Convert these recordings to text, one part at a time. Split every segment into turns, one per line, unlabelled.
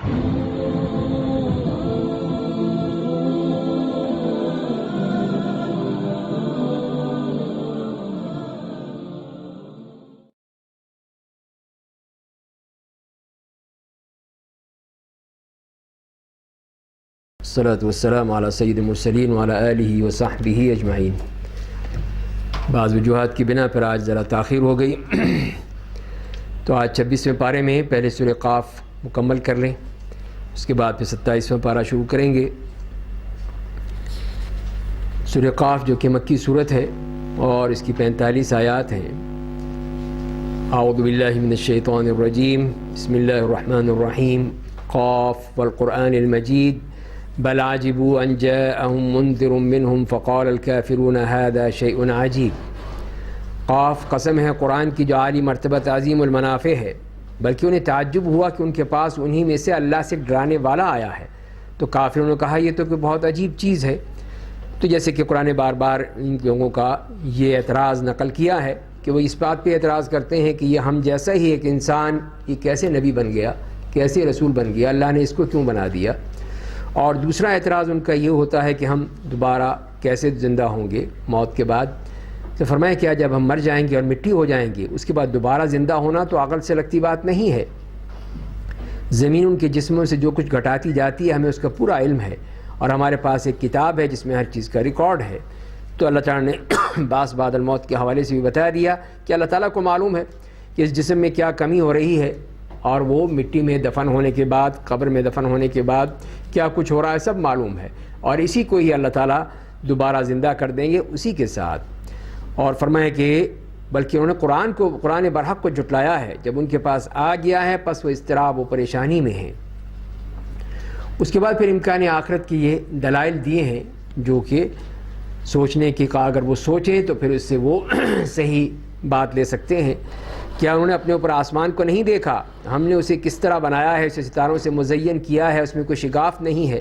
الصلاۃ والسلام علی سید المرسلین وعلی آلہ وصحبہ اجمعین۔ بعض وجوہات کی بنا پر آج ذرا تاخیر ہو گئی، تو آج 26ویں پارے میں پہلے سورہ قاف مکمل کر لیں، اس کے بعد پھر 27واں پارہ شروع کریں گے۔ سورہ قاف جو کہ مکی صورت ہے اور اس کی 45 آیات ہیں۔ اعوذ باللہ من الشیطان الرجیم، بسم اللہ الرحمن الرحیم۔ قاف والقرآن المجید بل عجبوا ان جاءهم منذر منهم فقال الكافرون هذا شيء عجیب۔ قاف قسم ہے قرآن کی جو عالی مرتبت عظیم المنافع ہے، بلکہ انہیں تعجب ہوا کہ ان کے پاس انہی میں سے اللہ سے ڈرانے والا آیا ہے، تو کافروں نے کہا یہ تو کوئی بہت عجیب چیز ہے۔ تو جیسے کہ قرآن بار بار ان لوگوں کا یہ اعتراض نقل کیا ہے کہ وہ اس بات پہ اعتراض کرتے ہیں کہ یہ ہم جیسا ہی ایک انسان یہ کیسے نبی بن گیا، کیسے رسول بن گیا، اللہ نے اس کو کیوں بنا دیا۔ اور دوسرا اعتراض ان کا یہ ہوتا ہے کہ ہم دوبارہ کیسے زندہ ہوں گے موت کے بعد۔ تو فرمایا کیا جب ہم مر جائیں گے اور مٹی ہو جائیں گے اس کے بعد دوبارہ زندہ ہونا تو عقل سے لگتی بات نہیں ہے۔ زمین ان کے جسموں سے جو کچھ گھٹاتی جاتی ہے ہمیں اس کا پورا علم ہے، اور ہمارے پاس ایک کتاب ہے جس میں ہر چیز کا ریکارڈ ہے۔ تو اللہ تعالیٰ نے باس بعد الموت کے حوالے سے بھی بتا دیا کہ اللہ تعالیٰ کو معلوم ہے کہ اس جسم میں کیا کمی ہو رہی ہے، اور وہ مٹی میں دفن ہونے کے بعد، قبر میں دفن ہونے کے بعد کیا کچھ ہو رہا ہے سب معلوم ہے، اور اسی کو ہی اللہ تعالیٰ دوبارہ زندہ کر دیں گے اسی کے ساتھ۔ اور فرمایا کہ بلکہ انہوں نے قرآن برحق کو جھٹلایا ہے، جب ان کے پاس آ گیا ہے پس وہ اضطراب و پریشانی میں ہیں۔ اس کے بعد پھر امکان آخرت کی یہ دلائل دیے ہیں جو کہ سوچنے کی اگر وہ سوچیں تو پھر اس سے وہ صحیح بات لے سکتے ہیں۔ کیا انہوں نے اپنے اوپر آسمان کو نہیں دیکھا؟ ہم نے اسے کس طرح بنایا ہے، اسے ستاروں سے مزین کیا ہے، اس میں کوئی شگاف نہیں ہے،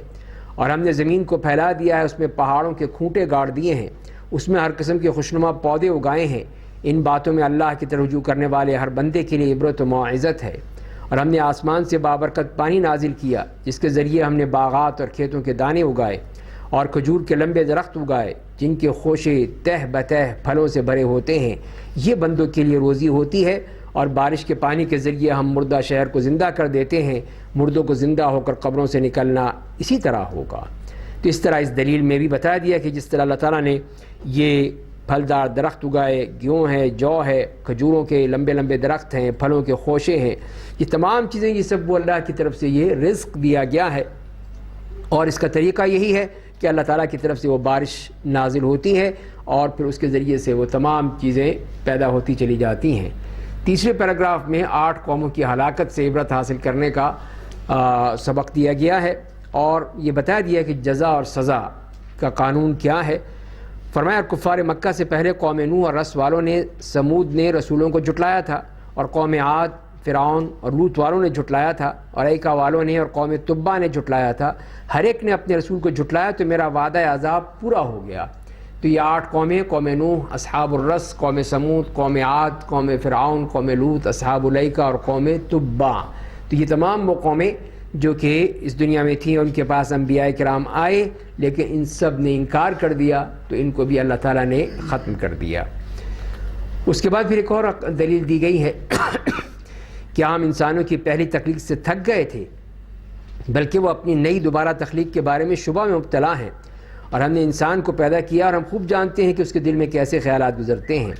اور ہم نے زمین کو پھیلا دیا ہے، اس میں پہاڑوں کے کھوٹے گاڑ دیے ہیں، اس میں ہر قسم کے خوشنما پودے اگائے ہیں۔ ان باتوں میں اللہ کی طرف رجوع کرنے والے ہر بندے کے لیے عبرت و موعظت ہے۔ اور ہم نے آسمان سے بابرکت پانی نازل کیا جس کے ذریعے ہم نے باغات اور کھیتوں کے دانے اگائے اور کھجور کے لمبے درخت اگائے جن کے خوشے تہ بتہ پھلوں سے بھرے ہوتے ہیں، یہ بندوں کے لیے روزی ہوتی ہے۔ اور بارش کے پانی کے ذریعے ہم مردہ شہر کو زندہ کر دیتے ہیں، مردوں کو زندہ ہو کر قبروں سے نکلنا اسی طرح ہوگا۔ تو اس طرح اس دلیل میں بھی بتا دیا کہ جس طرح اللہ تعالیٰ نے یہ پھلدار درخت اگائے، گیہوں ہے، جو ہے، کھجوروں کے لمبے لمبے درخت ہیں، پھلوں کے خوشے ہیں، یہ تمام چیزیں یہ سب وہ اللہ کی طرف سے یہ رزق دیا گیا ہے، اور اس کا طریقہ یہی ہے کہ اللہ تعالیٰ کی طرف سے وہ بارش نازل ہوتی ہے اور پھر اس کے ذریعے سے وہ تمام چیزیں پیدا ہوتی چلی جاتی ہیں۔ تیسرے پیراگراف میں 8 قوموں کی ہلاکت سے عبرت حاصل کرنے کا سبق دیا گیا ہے، اور یہ بتا دیا کہ جزا اور سزا کا قانون کیا ہے۔ فرمایا کفار مکہ سے پہلے قوم نوح اور رس والوں نے، سمود نے رسولوں کو جھٹلایا تھا، اور قوم عاد، فرعون اور لوط والوں نے جھٹلایا تھا، اور ایکا والوں نے اور قوم تبا نے جھٹلایا تھا۔ ہر ایک نے اپنے رسول کو جھٹلایا تو میرا وعدہ عذاب پورا ہو گیا۔ تو یہ 8 قومیں، قوم نوح، اصحاب الرس، قوم سمود، قوم عاد، قوم فرعون، قوم لوط، اصحاب الایکا اور قوم تبا، تو یہ تمام وہ قومیں جو کہ اس دنیا میں تھیں، ان کے پاس انبیاء کرام آئے لیکن ان سب نے انکار کر دیا، تو ان کو بھی اللہ تعالیٰ نے ختم کر دیا۔ اس کے بعد پھر ایک اور دلیل دی گئی ہے کہ عام انسانوں کی پہلی تخلیق سے تھک گئے تھے، بلکہ وہ اپنی نئی دوبارہ تخلیق کے بارے میں شبہ میں مبتلا ہیں، اور ہم نے انسان کو پیدا کیا اور ہم خوب جانتے ہیں کہ اس کے دل میں کیسے خیالات گزرتے ہیں،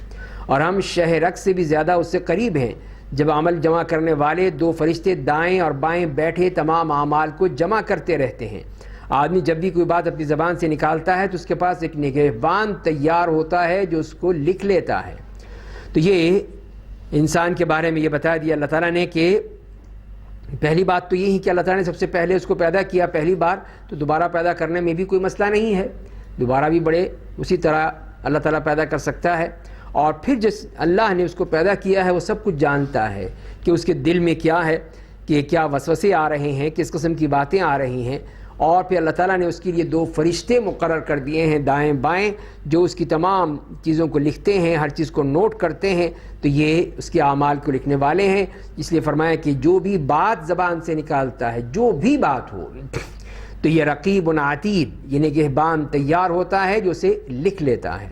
اور ہم شہ رگ سے بھی زیادہ اس سے قریب ہیں۔ جب عمل جمع کرنے والے 2 فرشتے دائیں اور بائیں بیٹھے تمام اعمال کو جمع کرتے رہتے ہیں۔ آدمی جب بھی کوئی بات اپنی زبان سے نکالتا ہے تو اس کے پاس ایک نگہبان تیار ہوتا ہے جو اس کو لکھ لیتا ہے۔ تو یہ انسان کے بارے میں یہ بتا دیا اللہ تعالیٰ نے کہ پہلی بات تو یہی کہ اللہ تعالیٰ نے سب سے پہلے اس کو پیدا کیا پہلی بار، تو دوبارہ پیدا کرنے میں بھی کوئی مسئلہ نہیں ہے، دوبارہ بھی بڑے اسی طرح اللہ تعالیٰ پیدا کر سکتا ہے۔ اور پھر جس اللہ نے اس کو پیدا کیا ہے وہ سب کچھ جانتا ہے کہ اس کے دل میں کیا ہے، کہ کیا وسوسے آ رہے ہیں، کس قسم کی باتیں آ رہی ہیں، اور پھر اللہ تعالیٰ نے اس کے لیے 2 فرشتے مقرر کر دیے ہیں دائیں بائیں، جو اس کی تمام چیزوں کو لکھتے ہیں، ہر چیز کو نوٹ کرتے ہیں، تو یہ اس کے اعمال کو لکھنے والے ہیں۔ اس لیے فرمایا کہ جو بھی بات زبان سے نکالتا ہے، جو بھی بات ہو، تو یہ رقیب عتید، یہ نگہبان تیار ہوتا ہے جو اسے لکھ لیتا ہے۔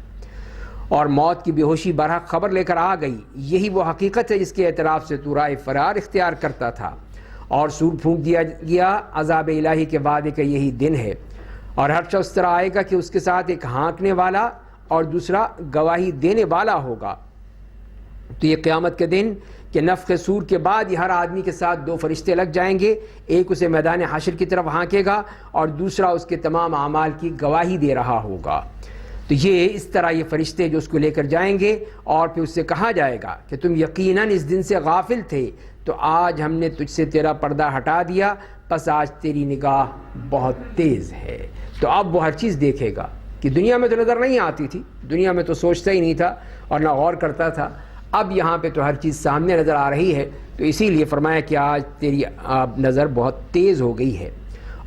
اور موت کی بے ہوشی برحق خبر لے کر آ گئی، یہی وہ حقیقت ہے جس کے اعتراف سے تو راہ فرار اختیار کرتا تھا، اور سور پھونک دیا گیا، عذاب الہی کے وعدے کا یہی دن ہے۔ اور ہر شخص طرح آئے گا کہ اس کے ساتھ ایک ہانکنے والا اور دوسرا گواہی دینے والا ہوگا۔ تو یہ قیامت کے دن کہ نفخ سور کے بعد یہ ہر آدمی کے ساتھ 2 فرشتے لگ جائیں گے، ایک اسے میدان حشر کی طرف ہانکے گا اور دوسرا اس کے تمام اعمال کی گواہی دے رہا ہوگا۔ تو یہ اس طرح یہ فرشتے جو اس کو لے کر جائیں گے، اور پھر اس سے کہا جائے گا کہ تم یقیناً اس دن سے غافل تھے، تو آج ہم نے تجھ سے تیرا پردہ ہٹا دیا، پس آج تیری نگاہ بہت تیز ہے۔ تو اب وہ ہر چیز دیکھے گا کہ دنیا میں تو نظر نہیں آتی تھی، دنیا میں تو سوچتا ہی نہیں تھا اور نہ غور کرتا تھا، اب یہاں پہ تو ہر چیز سامنے نظر آ رہی ہے، تو اسی لیے فرمایا کہ آج تیری نظر بہت تیز ہو گئی ہے۔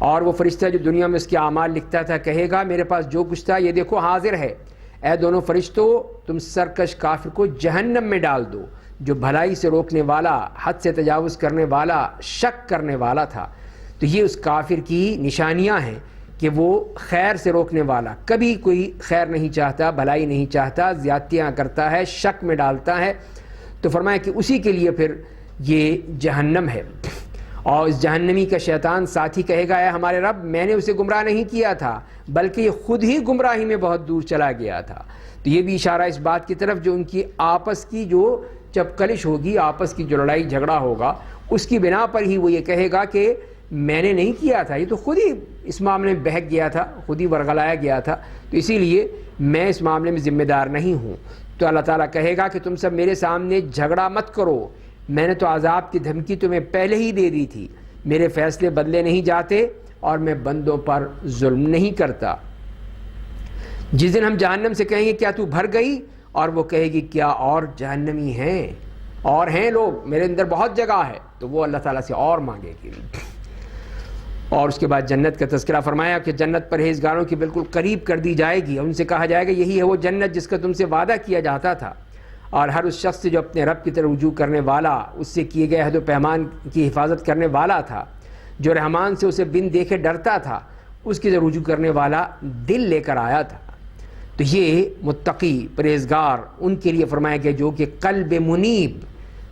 اور وہ فرشتہ جو دنیا میں اس کے اعمال لکھتا تھا کہے گا میرے پاس جو کچھ تھا یہ دیکھو حاضر ہے، اے دونوں فرشتوں تم سرکش کافر کو جہنم میں ڈال دو، جو بھلائی سے روکنے والا، حد سے تجاوز کرنے والا، شک کرنے والا تھا۔ تو یہ اس کافر کی نشانیاں ہیں کہ وہ خیر سے روکنے والا، کبھی کوئی خیر نہیں چاہتا، بھلائی نہیں چاہتا، زیادتیاں کرتا ہے، شک میں ڈالتا ہے۔ تو فرمایا کہ اسی کے لیے پھر یہ جہنم ہے۔ اور اس جہنمی کا شیطان ساتھی کہے گا اے ہمارے رب، میں نے اسے گمراہ نہیں کیا تھا بلکہ یہ خود ہی گمراہی میں بہت دور چلا گیا تھا۔ تو یہ بھی اشارہ اس بات کی طرف جو ان کی آپس کی جو چپکلش ہوگی، آپس کی جو لڑائی جھگڑا ہوگا، اس کی بنا پر ہی وہ یہ کہے گا کہ میں نے نہیں کیا تھا، یہ تو خود ہی اس معاملے میں بہک گیا تھا، خود ہی ورغلایا گیا تھا، تو اسی لیے میں اس معاملے میں ذمہ دار نہیں ہوں۔ تو اللہ تعالیٰ کہے گا کہ تم سب میرے سامنے جھگڑا مت کرو، میں نے تو عذاب کی دھمکی تمہیں پہلے ہی دے دی تھی، میرے فیصلے بدلے نہیں جاتے اور میں بندوں پر ظلم نہیں کرتا۔ جس دن ہم جہنم سے کہیں گے کیا تو بھر گئی، اور وہ کہے گی کیا اور جہنمی ہیں، اور ہیں لوگ، میرے اندر بہت جگہ ہے، تو وہ اللہ تعالیٰ سے اور مانگے گی۔ اور اس کے بعد جنت کا تذکرہ فرمایا کہ جنت پرہیزگاروں کی بالکل قریب کر دی جائے گی، اور ان سے کہا جائے گا یہی ہے وہ جنت جس کا تم سے وعدہ کیا جاتا تھا۔ اور ہر اس شخص سے جو اپنے رب کی طرف رجوع کرنے والا، اس سے کیے گئے عہد و پیمان کی حفاظت کرنے والا تھا، جو رحمان سے اسے بن دیکھے ڈرتا تھا، اس کی طرف رجوع کرنے والا دل لے کر آیا تھا۔ تو یہ متقی پرہیزگار ان کے لیے فرمایا گیا جو کہ قلب منیب،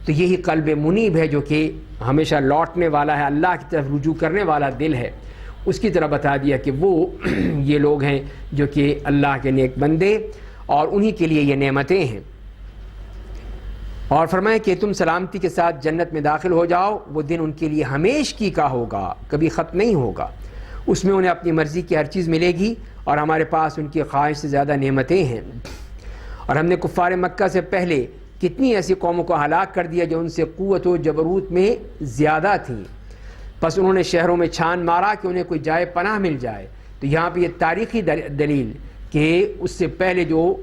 تو یہی قلب منیب ہے جو کہ ہمیشہ لوٹنے والا ہے، اللہ کی طرف رجوع کرنے والا دل ہے، اس کی طرح بتا دیا کہ وہ یہ لوگ ہیں جو کہ اللہ کے نیک بندے، اور انہی کے لیے یہ نعمتیں ہیں۔ اور فرمایا کہ تم سلامتی کے ساتھ جنت میں داخل ہو جاؤ، وہ دن ان کے لیے ہمیشگی کا ہوگا، کبھی ختم نہیں ہوگا، اس میں انہیں اپنی مرضی کی ہر چیز ملے گی، اور ہمارے پاس ان کی خواہش سے زیادہ نعمتیں ہیں۔ اور ہم نے کفار مکہ سے پہلے کتنی ایسی قوموں کو ہلاک کر دیا جو ان سے قوت و جبروت میں زیادہ تھیں، پس انہوں نے شہروں میں چھان مارا کہ انہیں کوئی جائے پناہ مل جائے۔ تو یہاں پہ یہ تاریخی دلیل کہ اس سے پہلے جو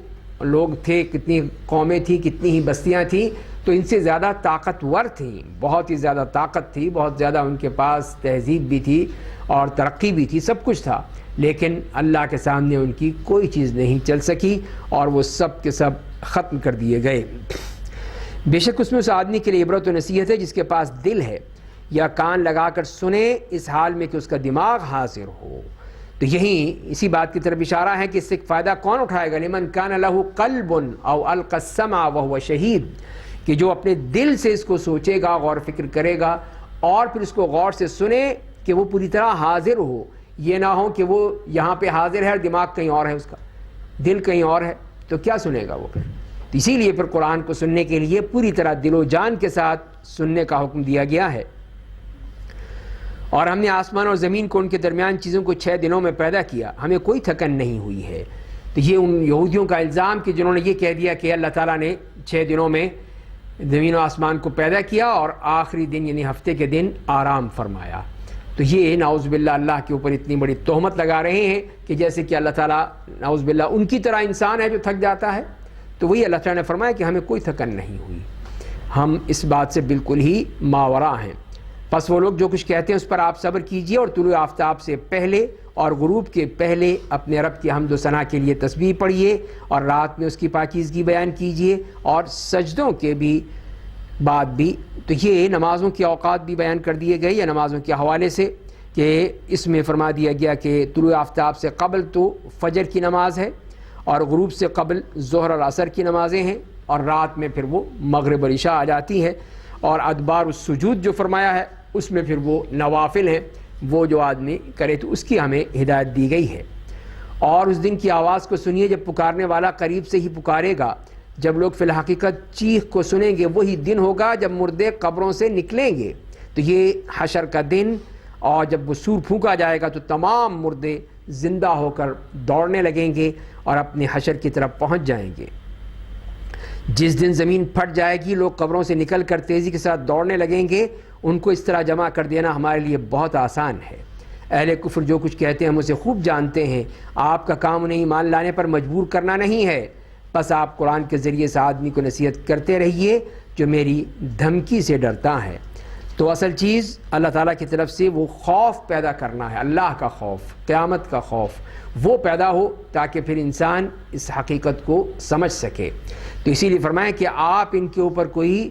لوگ تھے، کتنی قومیں تھیں، کتنی ہی بستیاں تھیں، تو ان سے زیادہ طاقتور تھیں، بہت ہی زیادہ طاقت تھی، بہت زیادہ ان کے پاس تہذیب بھی تھی اور ترقی بھی تھی، سب کچھ تھا، لیکن اللہ کے سامنے ان کی کوئی چیز نہیں چل سکی، اور وہ سب کے سب ختم کر دیے گئے۔ بے شک اس میں اس آدمی کے لیے عبرت و نصیحت ہے جس کے پاس دل ہے یا کان لگا کر سنے، اس حال میں کہ اس کا دماغ حاضر ہو۔ تو یہیں اسی بات کی طرف اشارہ ہے کہ اس سے فائدہ کون اٹھائے گا، لمن کان لہ قلب او القى السمع وهو شہید، کہ جو اپنے دل سے اس کو سوچے گا، غور فکر کرے گا، اور پھر اس کو غور سے سنے کہ وہ پوری طرح حاضر ہو، یہ نہ ہو کہ وہ یہاں پہ حاضر ہے اور دماغ کہیں اور ہے، اس کا دل کہیں اور ہے، تو کیا سنے گا وہ پھر؟ تو اسی لیے پھر قرآن کو سننے کے لیے پوری طرح دل و جان کے ساتھ سننے کا حکم دیا گیا ہے۔ اور ہم نے آسمان اور زمین کو ان کے درمیان چیزوں کو 6 دنوں میں پیدا کیا، ہمیں کوئی تھکن نہیں ہوئی ہے۔ تو یہ ان یہودیوں کا الزام کہ جنہوں نے یہ کہہ دیا کہ اللہ تعالیٰ نے 6 دنوں میں زمین و آسمان کو پیدا کیا اور آخری دن یعنی ہفتے کے دن آرام فرمایا، تو یہ نعوذ باللہ اللہ کے اوپر اتنی بڑی تہمت لگا رہے ہیں کہ جیسے کہ اللہ تعالیٰ نعوذ باللہ ان کی طرح انسان ہے جو تھک جاتا ہے۔ تو وہی اللہ تعالیٰ نے فرمایا کہ ہمیں کوئی تھکن نہیں ہوئی، ہم اس بات سے بالکل ہی ماورا ہیں۔ پس وہ لوگ جو کچھ کہتے ہیں اس پر آپ صبر کیجئے اور طلوع آفتاب سے پہلے اور غروب کے پہلے اپنے رب کی حمد و ثنا کے لیے تسبیح پڑھیے اور رات میں اس کی پاکیزگی بیان کیجئے اور سجدوں کے بھی بعد بھی. تو یہ نمازوں کے اوقات بھی بیان کر دیے گئے یا نمازوں کے حوالے سے کہ اس میں فرما دیا گیا کہ طلوع آفتاب سے قبل تو فجر کی نماز ہے اور غروب سے قبل ظہر اور عصر کی نمازیں ہیں اور رات میں پھر وہ مغرب اور عشاء آ جاتی ہے. اور ادبار السجود جو فرمایا ہے اس میں پھر وہ نوافل ہیں، وہ جو آدمی کرے تو اس کی ہمیں ہدایت دی گئی ہے. اور اس دن کی آواز کو سنیے جب پکارنے والا قریب سے ہی پکارے گا. جب لوگ فی الحقیقت چیخ کو سنیں گے وہی دن ہوگا جب مردے قبروں سے نکلیں گے. تو یہ حشر کا دن، اور جب وہ سور پھونکا جائے گا تو تمام مردے زندہ ہو کر دوڑنے لگیں گے اور اپنے حشر کی طرف پہنچ جائیں گے. جس دن زمین پھٹ جائے گی لوگ قبروں سے نکل کر تیزی کے ساتھ دوڑنے لگیں گے. ان کو اس طرح جمع کر دینا ہمارے لیے بہت آسان ہے. اہل کفر جو کچھ کہتے ہیں ہم اسے خوب جانتے ہیں. آپ کا کام انہیں ایمان لانے پر مجبور کرنا نہیں ہے، بس آپ قرآن کے ذریعے سے آدمی کو نصیحت کرتے رہیے جو میری دھمکی سے ڈرتا ہے. تو اصل چیز اللہ تعالیٰ کی طرف سے وہ خوف پیدا کرنا ہے، اللہ کا خوف، قیامت کا خوف وہ پیدا ہو تاکہ پھر انسان اس حقیقت کو سمجھ سکے. تو اسی لیے فرمائیں کہ آپ ان کے اوپر کوئی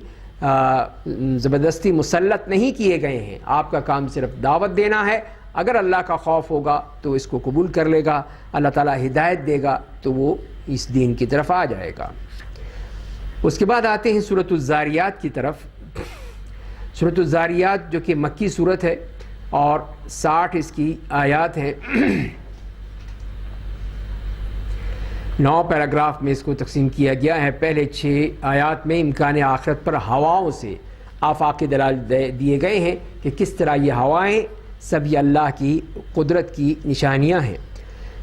زبردستی مسلط نہیں کیے گئے ہیں، آپ کا کام صرف دعوت دینا ہے. اگر اللہ کا خوف ہوگا تو اس کو قبول کر لے گا، اللہ تعالیٰ ہدایت دے گا تو وہ اس دین کی طرف آ جائے گا. اس کے بعد آتے ہیں سورۃ الذاریات کی طرف. سورۃ الذاریات جو کہ مکی سورت ہے اور 60 اس کی آیات ہیں. 9 پیراگراف میں اس کو تقسیم کیا گیا ہے. پہلے 6 آیات میں امکان آخرت پر ہواؤں سے آفاقی دلائل دیے گئے ہیں کہ کس طرح یہ ہوائیں سب یہ اللہ کی قدرت کی نشانیاں ہیں.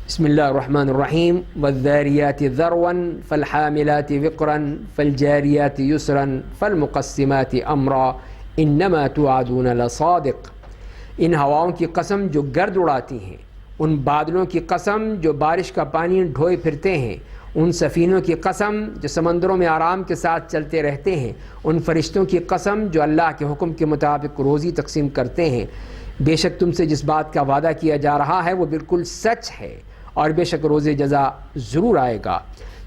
بسم اللہ الرحمن الرحیم. والذاریات ذروا فالحاملات وقرا فالجاریات یسرا فالمقسمات امرا انما توعدون لصادق. ان ہواؤں کی قسم جو گرد اڑاتی ہیں، ان بادلوں کی قسم جو بارش کا پانی ڈھوئے پھرتے ہیں، ان سفینوں کی قسم جو سمندروں میں آرام کے ساتھ چلتے رہتے ہیں، ان فرشتوں کی قسم جو اللہ کے حکم کے مطابق روزی تقسیم کرتے ہیں. بے شک تم سے جس بات کا وعدہ کیا جا رہا ہے وہ بالکل سچ ہے اور بے شک روز جزا ضرور آئے گا.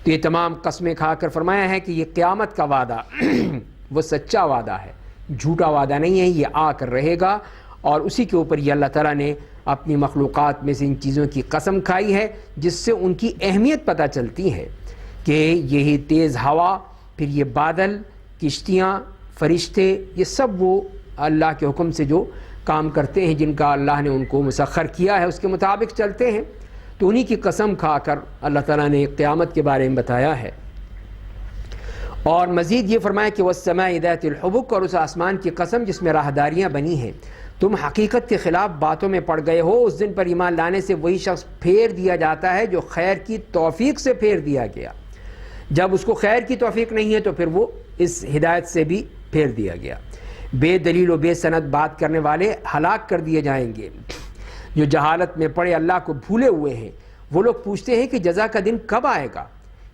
تو یہ تمام قسمیں کھا کر فرمایا ہے کہ یہ قیامت کا وعدہ وہ سچا وعدہ ہے، جھوٹا وعدہ نہیں ہے، یہ آ کر رہے گا. اور اسی کے اوپر یہ اللہ تعالیٰ نے اپنی مخلوقات میں سے ان چیزوں کی قسم کھائی ہے جس سے ان کی اہمیت پتہ چلتی ہے کہ یہی تیز ہوا، پھر یہ بادل، کشتیاں، فرشتے، یہ سب وہ اللہ کے حکم سے جو کام کرتے ہیں، جن کا اللہ نے ان کو مسخر کیا ہے اس کے مطابق چلتے ہیں. تو انہی کی قسم کھا کر اللہ تعالیٰ نے قیامت کے بارے میں بتایا ہے. اور مزید یہ فرمایا کہ والسماء ذات الحبک، اور اس آسمان کی قسم جس میں راہداریاں بنی ہیں. تم حقیقت کے خلاف باتوں میں پڑ گئے ہو. اس دن پر ایمان لانے سے وہی شخص پھیر دیا جاتا ہے جو خیر کی توفیق سے پھیر دیا گیا. جب اس کو خیر کی توفیق نہیں ہے تو پھر وہ اس ہدایت سے بھی پھیر دیا گیا. بے دلیل و بے سند بات کرنے والے ہلاک کر دیے جائیں گے. جو جہالت میں پڑے اللہ کو بھولے ہوئے ہیں وہ لوگ پوچھتے ہیں کہ جزا کا دن کب آئے گا.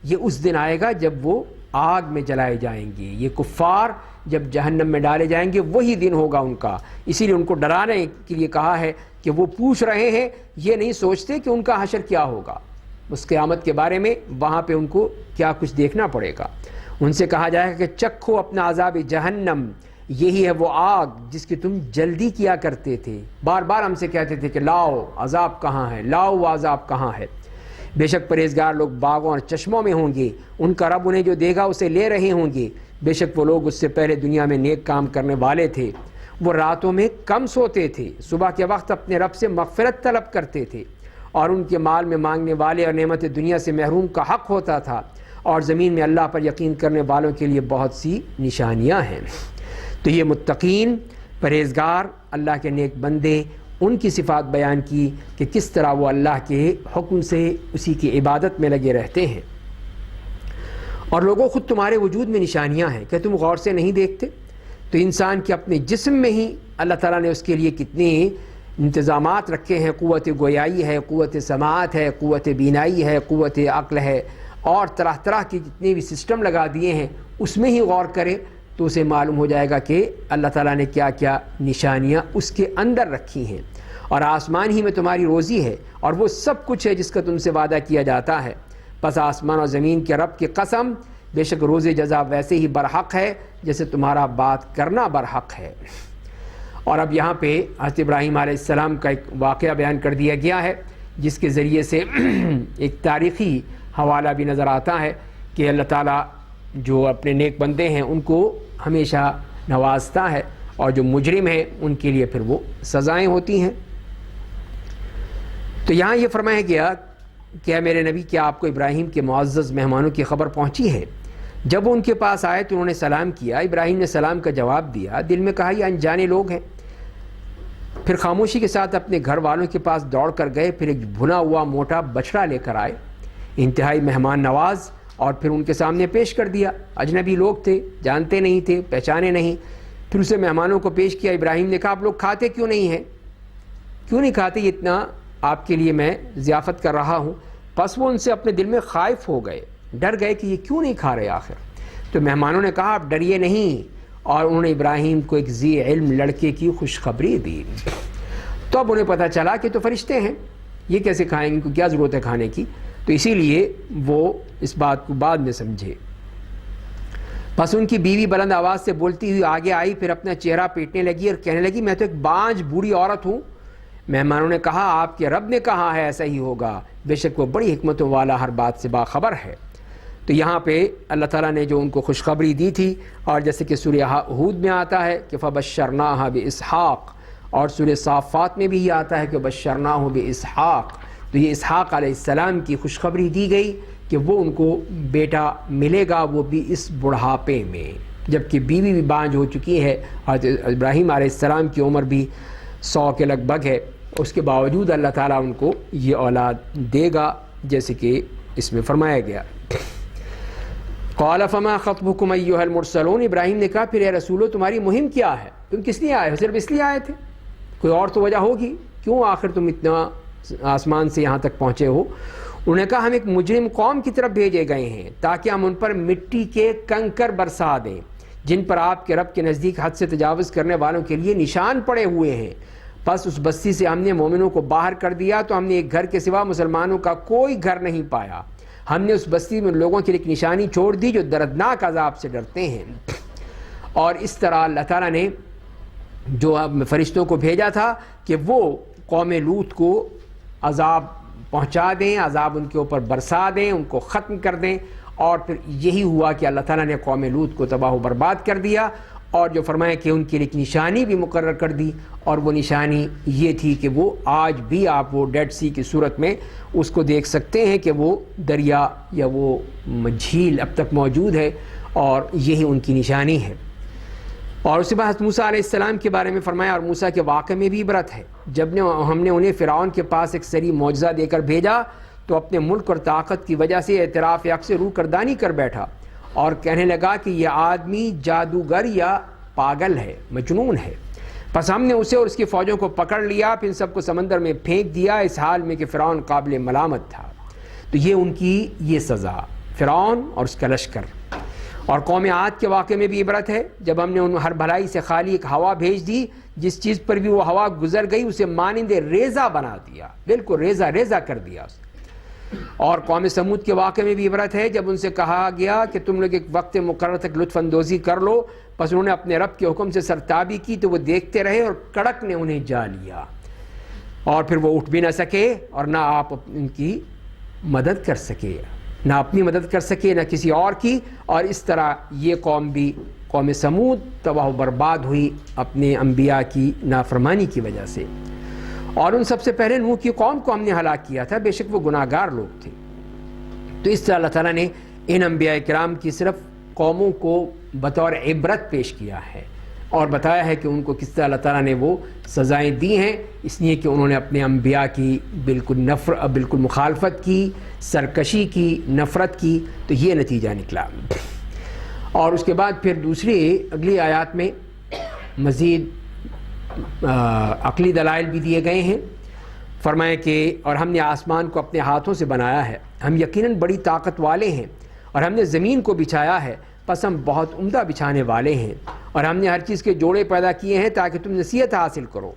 یہ اس دن آئے گا جب وہ آگ میں جلائے جائیں گے. یہ کفار جب جہنم میں ڈالے جائیں گے وہی دن ہوگا ان کا. اسی لیے ان کو ڈرانے کے لیے کہا ہے کہ وہ پوچھ رہے ہیں، یہ نہیں سوچتے کہ ان کا حشر کیا ہوگا اس قیامت کے بارے میں، وہاں پہ ان کو کیا کچھ دیکھنا پڑے گا. ان سے کہا جائے گا کہ چکھو اپنا عذاب جہنم، یہی ہے وہ آگ جس کی تم جلدی کیا کرتے تھے. بار بار ہم سے کہتے تھے کہ لاؤ عذاب کہاں ہے، لاؤ وہ عذاب کہاں ہے. بے شک پرہیزگار لوگ باغوں اور چشموں میں ہوں گے، ان کا رب انہیں جو دے گا اسے لے رہے ہوں گے. بے شک وہ لوگ اس سے پہلے دنیا میں نیک کام کرنے والے تھے. وہ راتوں میں کم سوتے تھے، صبح کے وقت اپنے رب سے مغفرت طلب کرتے تھے، اور ان کے مال میں مانگنے والے اور نعمت دنیا سے محروم کا حق ہوتا تھا. اور زمین میں اللہ پر یقین کرنے والوں کے لیے بہت سی نشانیاں ہیں. تو یہ متقین، پرہیزگار، اللہ کے نیک بندے، ان کی صفات بیان کی کہ کس طرح وہ اللہ کے حکم سے اسی کی عبادت میں لگے رہتے ہیں. اور لوگوں خود تمہارے وجود میں نشانیاں ہیں کہ تم غور سے نہیں دیکھتے. تو انسان کے اپنے جسم میں ہی اللہ تعالیٰ نے اس کے لیے کتنے انتظامات رکھے ہیں. قوت گویائی ہے، قوت سماعت ہے، قوت بینائی ہے، قوت عقل ہے، اور طرح طرح کے جتنے بھی سسٹم لگا دیے ہیں اس میں ہی غور کرے تو اسے معلوم ہو جائے گا کہ اللہ تعالیٰ نے کیا کیا نشانیاں اس کے اندر رکھی ہیں، اور آسمان ہی میں تمہاری روزی ہے اور وہ سب کچھ ہے جس کا تم سے وعدہ کیا جاتا ہے، پس آسمان اور زمین کے رب کی قسم بے شک روز جزا ویسے ہی برحق ہے جیسے تمہارا بات کرنا برحق ہے۔ اور اب یہاں پہ حضرت ابراہیم علیہ السلام کا ایک واقعہ بیان کر دیا گیا ہے، جس کے ذریعے سے ایک تاریخی حوالہ بھی نظر آتا ہے کہ اللہ تعالیٰ جو اپنے نیک بندے ہیں ان کو ہمیشہ نوازتا ہے، اور جو مجرم ہیں ان کے لیے پھر وہ سزائیں ہوتی ہیں۔ تو یہاں یہ فرمایا گیا کہ اے میرے نبی، کیا آپ کو ابراہیم کے معزز مہمانوں کی خبر پہنچی ہے؟ جب وہ ان کے پاس آئے تو انہوں نے سلام کیا، ابراہیم نے سلام کا جواب دیا، دل میں کہا یہ انجانے لوگ ہیں۔ پھر خاموشی کے ساتھ اپنے گھر والوں کے پاس دوڑ کر گئے، پھر ایک بھنا ہوا موٹا بچڑا لے کر آئے، انتہائی مہمان نواز، اور پھر ان کے سامنے پیش کر دیا۔ اجنبی لوگ تھے، جانتے نہیں تھے، پہچانے نہیں، پھر اسے مہمانوں کو پیش کیا۔ ابراہیم نے کہا آپ لوگ کھاتے کیوں نہیں ہیں؟ کیوں نہیں کھاتے؟ اتنا آپ کے لیے میں ضیافت کر رہا ہوں۔ پس وہ ان سے اپنے دل میں خائف ہو گئے، ڈر گئے کہ یہ کیوں نہیں کھا رہے آخر۔ تو مہمانوں نے کہا آپ ڈریے نہیں، اور انہوں نے ابراہیم کو ایک ذی علم لڑکے کی خوشخبری دی۔ تو اب انہیں پتہ چلا کہ تو فرشتے ہیں، یہ کیسے کھائیں گے، ان کو کیا ضرورت ہے کھانے کی؟ تو اسی لیے وہ اس بات کو بعد میں سمجھے۔ پس ان کی بیوی بلند آواز سے بولتی ہوئی آگے آئی، پھر اپنا چہرہ پیٹنے لگی اور کہنے لگی میں تو ایک بانجھ بوڑھی عورت ہوں۔ مہمانوں نے کہا آپ کے رب نے کہا ہے ایسا ہی ہوگا، بے شک وہ بڑی حکمتوں والا ہر بات سے باخبر ہے۔ تو یہاں پہ اللہ تعالیٰ نے جو ان کو خوشخبری دی تھی، اور جیسے کہ سورہ ہود میں آتا ہے کہ فبشرناہا باسحاق، اور سورہ صافات میں بھی یہ آتا ہے کہ بشرناہ باسحاق، تو یہ اسحاق علیہ السلام کی خوشخبری دی گئی کہ وہ ان کو بیٹا ملے گا، وہ بھی اس بڑھاپے میں، جبکہ بیوی بھی بانجھ ہو چکی ہے۔ حضرت ابراہیم علیہ السلام کی عمر بھی 100 کے لگ بھگ ہے، اس کے باوجود اللہ تعالیٰ ان کو یہ اولاد دے گا جیسے کہ اس میں فرمایا گیا۔ قال فما خطبكم ایھا المرسلون، ابراہیم نے کہا پھر اے رسولو تمہاری مہم کیا ہے؟ تم کس لیے آئے ہو؟ صرف اس لیے آئے تھے؟ کوئی اور تو وجہ ہوگی، کیوں آخر تم اتنا آسمان سے یہاں تک پہنچے ہو؟ انہوں نے کہا ہم ایک مجرم قوم کی طرف بھیجے گئے ہیں تاکہ ہم ان پر مٹی کے کنکر برسا دیں جن پر آپ کے رب کے نزدیک حد سے تجاوز کرنے والوں کے لیے نشان پڑے ہوئے ہیں۔ پس اس بستی سے ہم نے مومنوں کو باہر کر دیا تو ہم نے ایک گھر کے سوا مسلمانوں کا کوئی گھر نہیں پایا۔ ہم نے اس بستی میں لوگوں کے لیے ایک نشانی چھوڑ دی جو دردناک عذاب سے ڈرتے ہیں۔ اور اس طرح اللہ تعالیٰ نے جو فرشتوں کو بھیجا تھا کہ وہ قوم لوط کو عذاب پہنچا دیں، عذاب ان کے اوپر برسا دیں، ان کو ختم کر دیں، اور پھر یہی ہوا کہ اللہ تعالیٰ نے قوم لوط کو تباہ و برباد کر دیا، اور جو فرمایا کہ ان کے لیے ایک نشانی بھی مقرر کر دی، اور وہ نشانی یہ تھی کہ وہ آج بھی آپ وہ ڈیڈ سی کی صورت میں اس کو دیکھ سکتے ہیں کہ وہ دریا یا وہ جھیل اب تک موجود ہے، اور یہی ان کی نشانی ہے۔ اور اس کے بعد موسیٰ علیہ السلام کے بارے میں فرمایا، اور موسیٰ کے واقعے میں بھی عبرت ہے۔ جب ہم نے انہیں فرعون کے پاس ایک سری معجزہ دے کر بھیجا تو اپنے ملک اور طاقت کی وجہ سے اعتراف حق سے روح گردانی کر بیٹھا اور کہنے لگا کہ یہ آدمی جادوگر یا پاگل ہے، مجنون ہے۔ پس ہم نے اسے اور اس کی فوجوں کو پکڑ لیا، پھر ان سب کو سمندر میں پھینک دیا، اس حال میں کہ فرعون قابل ملامت تھا۔ تو یہ ان کی یہ سزا، فرعون اور اس کا لشکر۔ اور قوم عاد کے واقعے میں بھی عبرت ہے، جب ہم نے ان ہر بھلائی سے خالی ایک ہوا بھیج دی، جس چیز پر بھی وہ ہوا گزر گئی اسے مانند ریزہ بنا دیا، بالکل ریزہ ریزہ کر دیا اسے۔ اور قوم سمود کے واقعے میں بھی عبرت ہے، جب ان سے کہا گیا کہ تم لوگ ایک وقت مقرر تک لطف اندوزی کر لو، پس انہوں نے اپنے رب کے حکم سے سرتابی کی تو وہ دیکھتے رہے اور کڑک نے انہیں جا لیا، اور پھر وہ اٹھ بھی نہ سکے اور نہ آپ ان کی مدد کر سکے، نہ اپنی مدد کر سکے نہ کسی اور کی۔ اور اس طرح یہ قوم بھی، قوم سمود، تباہ و برباد ہوئی اپنے انبیاء کی نافرمانی کی وجہ سے۔ اور ان سب سے پہلے نوح کی قوم کو ہم نے ہلاک کیا تھا، بے شک وہ گناہ گار لوگ تھے۔ تو اس طرح اللہ تعالیٰ نے ان انبیاء کرام کی صرف قوموں کو بطور عبرت پیش کیا ہے، اور بتایا ہے کہ ان کو کس طرح اللہ تعالیٰ نے وہ سزائیں دی ہیں، اس لیے کہ انہوں نے اپنے انبیاء کی بالکل مخالفت کی، سرکشی کی، نفرت کی، تو یہ نتیجہ نکلا۔ اور اس کے بعد پھر اگلی آیات میں مزید عقلی دلائل بھی دیے گئے ہیں۔ فرمایا کہ اور ہم نے آسمان کو اپنے ہاتھوں سے بنایا ہے، ہم یقیناً بڑی طاقت والے ہیں، اور ہم نے زمین کو بچھایا ہے، پس ہم بہت عمدہ بچھانے والے ہیں، اور ہم نے ہر چیز کے جوڑے پیدا کیے ہیں تاکہ تم نصیحت حاصل کرو۔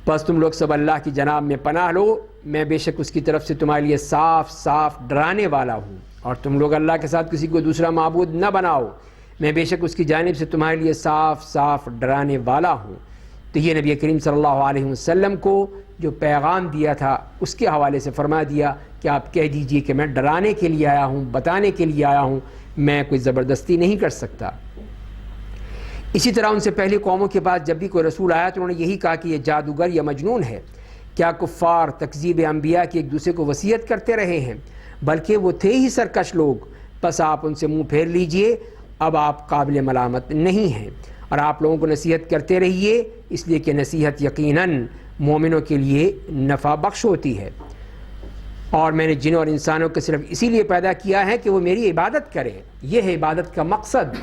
پس تم لوگ سب اللہ کی جناب میں پناہ لو، میں بے شک اس کی طرف سے تمہارے لیے صاف صاف ڈرانے والا ہوں، اور تم لوگ اللہ کے ساتھ کسی کو دوسرا معبود نہ بناؤ، میں بے شک اس کی جانب سے تمہارے لیے صاف صاف ڈرانے والا ہوں۔ تو یہ نبی کریم صلی اللہ علیہ وسلم کو جو پیغام دیا تھا اس کے حوالے سے فرما دیا کہ آپ کہہ دیجئے کہ میں ڈرانے کے لیے آیا ہوں، بتانے کے لیے آیا ہوں، میں کوئی زبردستی نہیں کر سکتا۔ اسی طرح ان سے پہلی قوموں کے بعد جب بھی کوئی رسول آیا تو انہوں نے یہی کہا کہ یہ جادوگر یا مجنون ہے۔ کیا کفار تکذیب انبیاء کی ایک دوسرے کو وصیت کرتے رہے ہیں؟ بلکہ وہ تھے ہی سرکش لوگ، پس آپ ان سے منہ پھیر لیجئے، اب آپ قابل ملامت نہیں ہیں، اور آپ لوگوں کو نصیحت کرتے رہیے، اس لیے کہ نصیحت یقیناً مومنوں کے لیے نفع بخش ہوتی ہے۔ اور میں نے جنوں اور انسانوں کو صرف اسی لیے پیدا کیا ہے کہ وہ میری عبادت کریں۔ یہ ہے عبادت کا مقصد،